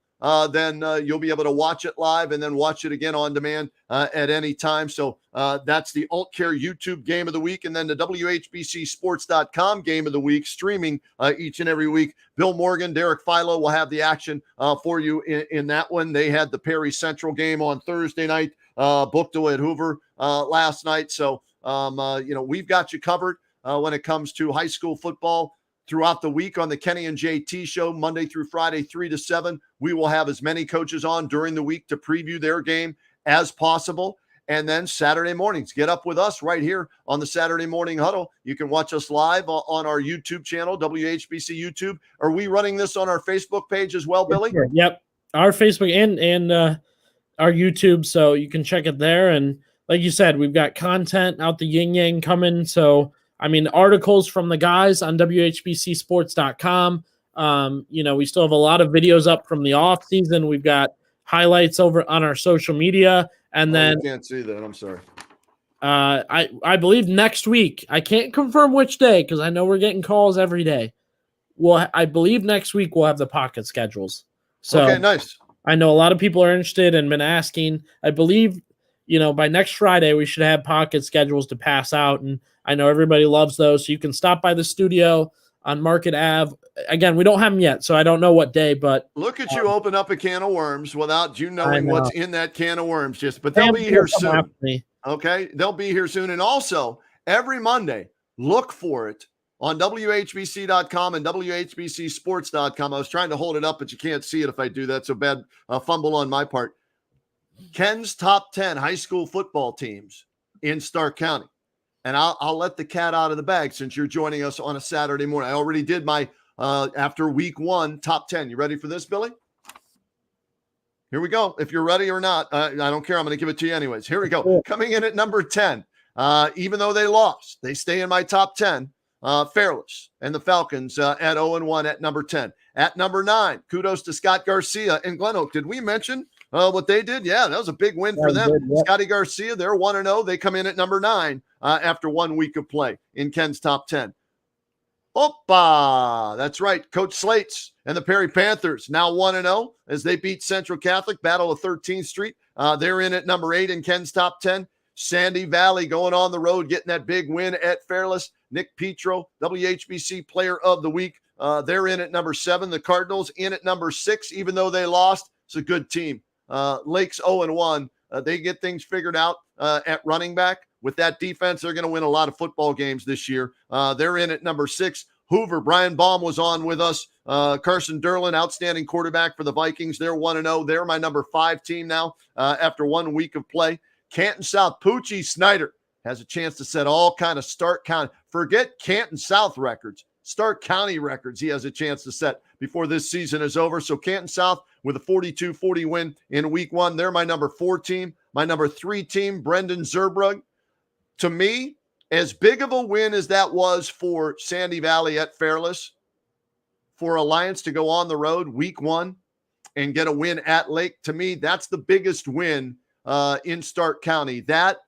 then you'll be able to watch it live and then watch it again on demand at any time. So that's the Alt Care YouTube Game of the Week, and then the WHBCSports.com Game of the Week, streaming each and every week. Bill Morgan, Derek Philo will have the action for you in that one. They had the Perry Central game on Thursday night, booked at Hoover last night. So, we've got you covered when it comes to high school football. Throughout the week on the Kenny and JT show, Monday through Friday, 3 to 7, we will have as many coaches on during the week to preview their game as possible. And then Saturday mornings, get up with us right here on the Saturday Morning Huddle. You can watch us live on our YouTube channel, WHBC YouTube. Are we running this on our Facebook page as well, Billy? Yep, our Facebook and our YouTube, so you can check it there. And like you said, we've got content out the yin yang coming, so articles from the guys on WHBCSports.com. We still have a lot of videos up from the off season. We've got highlights over on our social media. And then I can't see that. I'm sorry. I believe next week, I can't confirm which day, because I know we're getting calls every day. Well, I believe next week we'll have the pocket schedules. So okay, nice. I know a lot of people are interested and been asking. I believe by next Friday, we should have pocket schedules to pass out. And I know everybody loves those. So you can stop by the studio on Market Ave. Again, we don't have them yet, so I don't know what day, but look at you open up a can of worms without you knowing know. what's in that can of worms. But they'll be here soon. Okay, they'll be here soon. And also, every Monday, look for it on WHBC.com and WHBCSports.com. I was trying to hold it up, but you can't see it if I do that. So bad fumble on my part. Ken's top 10 high school football teams in Stark County. And I'll let the cat out of the bag since you're joining us on a Saturday morning. I already did my after week 1 top 10. You ready for this, Billy? Here we go. If you're ready or not, I don't care. I'm going to give it to you anyways. Here we go. Coming in at number 10, even though they lost, they stay in my top 10. Fairless and the Falcons at 0-1 at number 10. At number 9, kudos to Scott Garcia and Glen Oak. Did we mention what they did? Yeah, that was a big win for them. Scotty Garcia, they're 1-0. They come in at number 9 after 1 week of play in Ken's top 10. Opa! That's right. Coach Slates and the Perry Panthers now 1-0 as they beat Central Catholic, Battle of 13th Street. They're in at number 8 in Ken's top 10. Sandy Valley going on the road, getting that big win at Fairless. Nick Petro, WHBC Player of the Week. They're in at number 7. The Cardinals in at number 6, even though they lost. It's a good team. Lakes 0-1. They get things figured out at running back. With that defense, they're going to win a lot of football games this year. They're in at number 6. Hoover, Brian Baum was on with us. Carson Derlin, outstanding quarterback for the Vikings. They're 1-0. They're my number 5 team now after 1 week of play. Canton South, Poochie Snyder has a chance to set all kind of Stark County. Forget Canton South records. Stark County records he has a chance to set before this season is over. So Canton South with a 42-40 win in week 1. They're my number 4 team. My number 3 team, Brendan Zerbrug. To me, as big of a win as that was for Sandy Valley at Fairless, for Alliance to go on the road week 1 and get a win at Lake, to me, that's the biggest win in Stark County. That,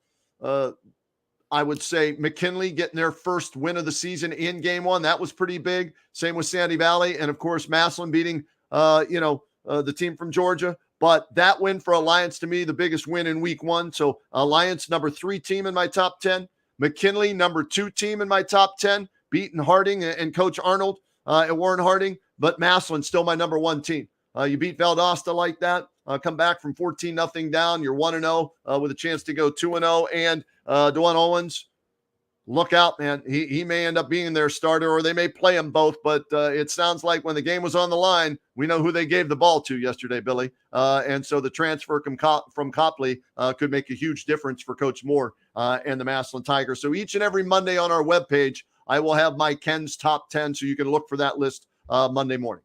I would say McKinley getting their first win of the season in game 1. That was pretty big. Same with Sandy Valley. And of course, Massillon beating, the team from Georgia. But that win for Alliance, to me, the biggest win in week 1. So Alliance, number 3 team in my top 10. McKinley, number 2 team in my top 10. Beating Harding and Coach Arnold at Warren Harding. But Massillon, still my number 1 team. You beat Valdosta like that. Come back from 14-0 down. You're 1-0 with a chance to go 2-0. And Dwan Owens, look out, man. He may end up being their starter, or they may play them both. But it sounds like when the game was on the line, we know who they gave the ball to yesterday, Billy. And so the transfer from Copley could make a huge difference for Coach Moore and the Massillon Tigers. So each and every Monday on our webpage, I will have my Ken's top 10, so you can look for that list Monday morning.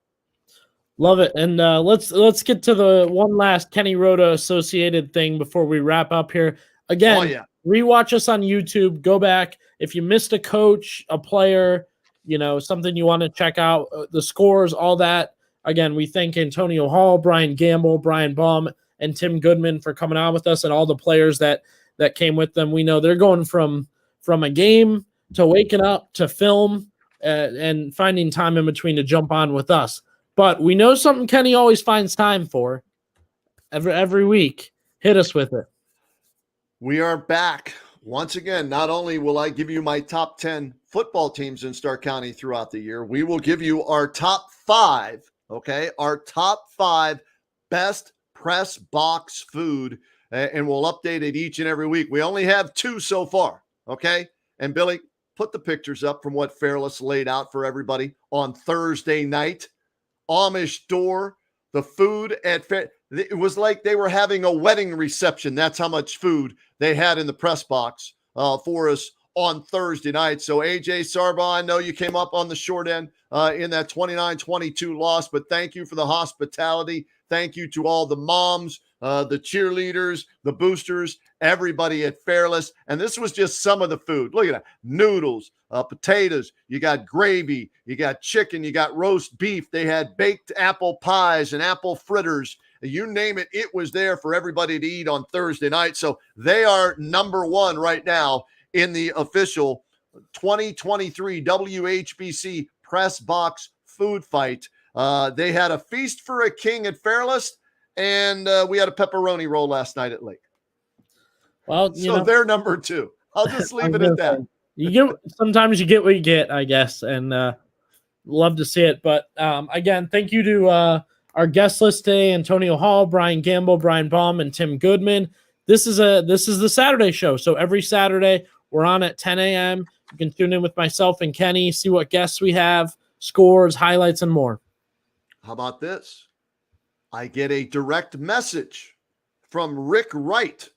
Love it. And let's get to the one last Kenny Roda associated thing before we wrap up here. Again, rewatch us on YouTube. Go back. If you missed a coach, a player, something you want to check out, the scores, all that. Again, we thank Antonio Hall, Brian Gamble, Brian Baum, and Tim Goodman for coming on with us, and all the players that came with them. We know they're going from a game to waking up to film and finding time in between to jump on with us. But we know something Kenny always finds time for every week. Hit us with it. We are back once again. Not only will I give you my top 10 football teams in Stark County throughout the year, we will give you our top 5, our top 5 best press box food, and we'll update it each and every week. We only have 2 so far, okay? And Billy, put the pictures up from what Fairless laid out for everybody on Thursday night. Amish door, the food at it was like they were having a wedding reception. That's how much food they had in the press box for us on Thursday night. So AJ Sarba, I know you came up on the short end in that 29-22 loss, but thank you for the hospitality. Thank you to all the moms, the cheerleaders, the boosters, everybody at Fairless. And this was just some of the food. Look at that. Noodles, potatoes, you got gravy, you got chicken, you got roast beef. They had baked apple pies and apple fritters. You name it, it was there for everybody to eat on Thursday night. So they are number 1 right now in the official 2023 WHBC press box food fight. They had a feast for a king at Fairless, and we had a pepperoni roll last night at Lake. Well, So they're number 2. I'll just leave it at that. Sometimes you get what you get, I guess, and love to see it. But again, thank you to our guest list today: Antonio Hall, Brian Gamble, Brian Baum, and Tim Goodman. This is the Saturday show. So every Saturday we're on at 10 a.m. You can tune in with myself and Kenny, see what guests we have, scores, highlights, and more. How about this? I get a direct message from Rick Wright,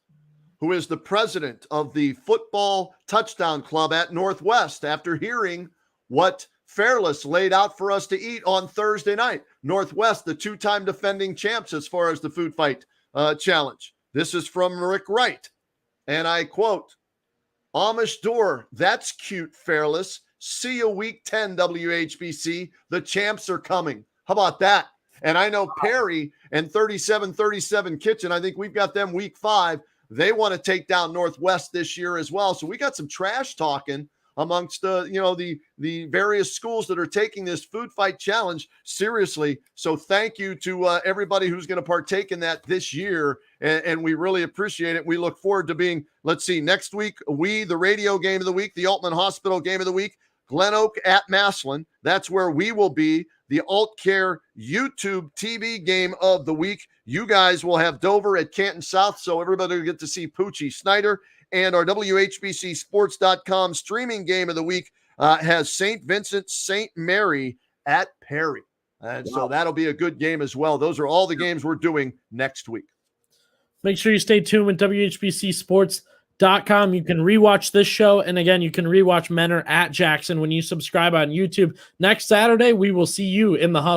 who is the president of the Football Touchdown Club at Northwest, after hearing what Fairless laid out for us to eat on Thursday night. Northwest, the 2-time defending champs as far as the food fight challenge. This is from Rick Wright, and I quote, Amish Door, that's cute, Fairless. See you week 10, WHBC. The champs are coming. How about that? And I know Perry and 3737 Kitchen, I think we've got them week 5. They want to take down Northwest this year as well. So we got some trash talking amongst the various schools that are taking this food fight challenge seriously. So thank you to everybody who's going to partake in that this year, and we really appreciate it. We look forward to being, next week, the radio game of the week, the Altman Hospital game of the week, Glen Oak at Massillon. That's where we will be. The Alt Care YouTube TV game of the week. You guys will have Dover at Canton South, so everybody will get to see Poochie Snyder. And our WHBCSports.com streaming game of the week has St. Vincent St. Mary at Perry. And so that'll be a good game as well. Those are all the games we're doing next week. Make sure you stay tuned with WHBCSports.com. You can rewatch this show. And again, you can rewatch Menor at Jackson when you subscribe on YouTube. Next Saturday, we will see you in the Huddle.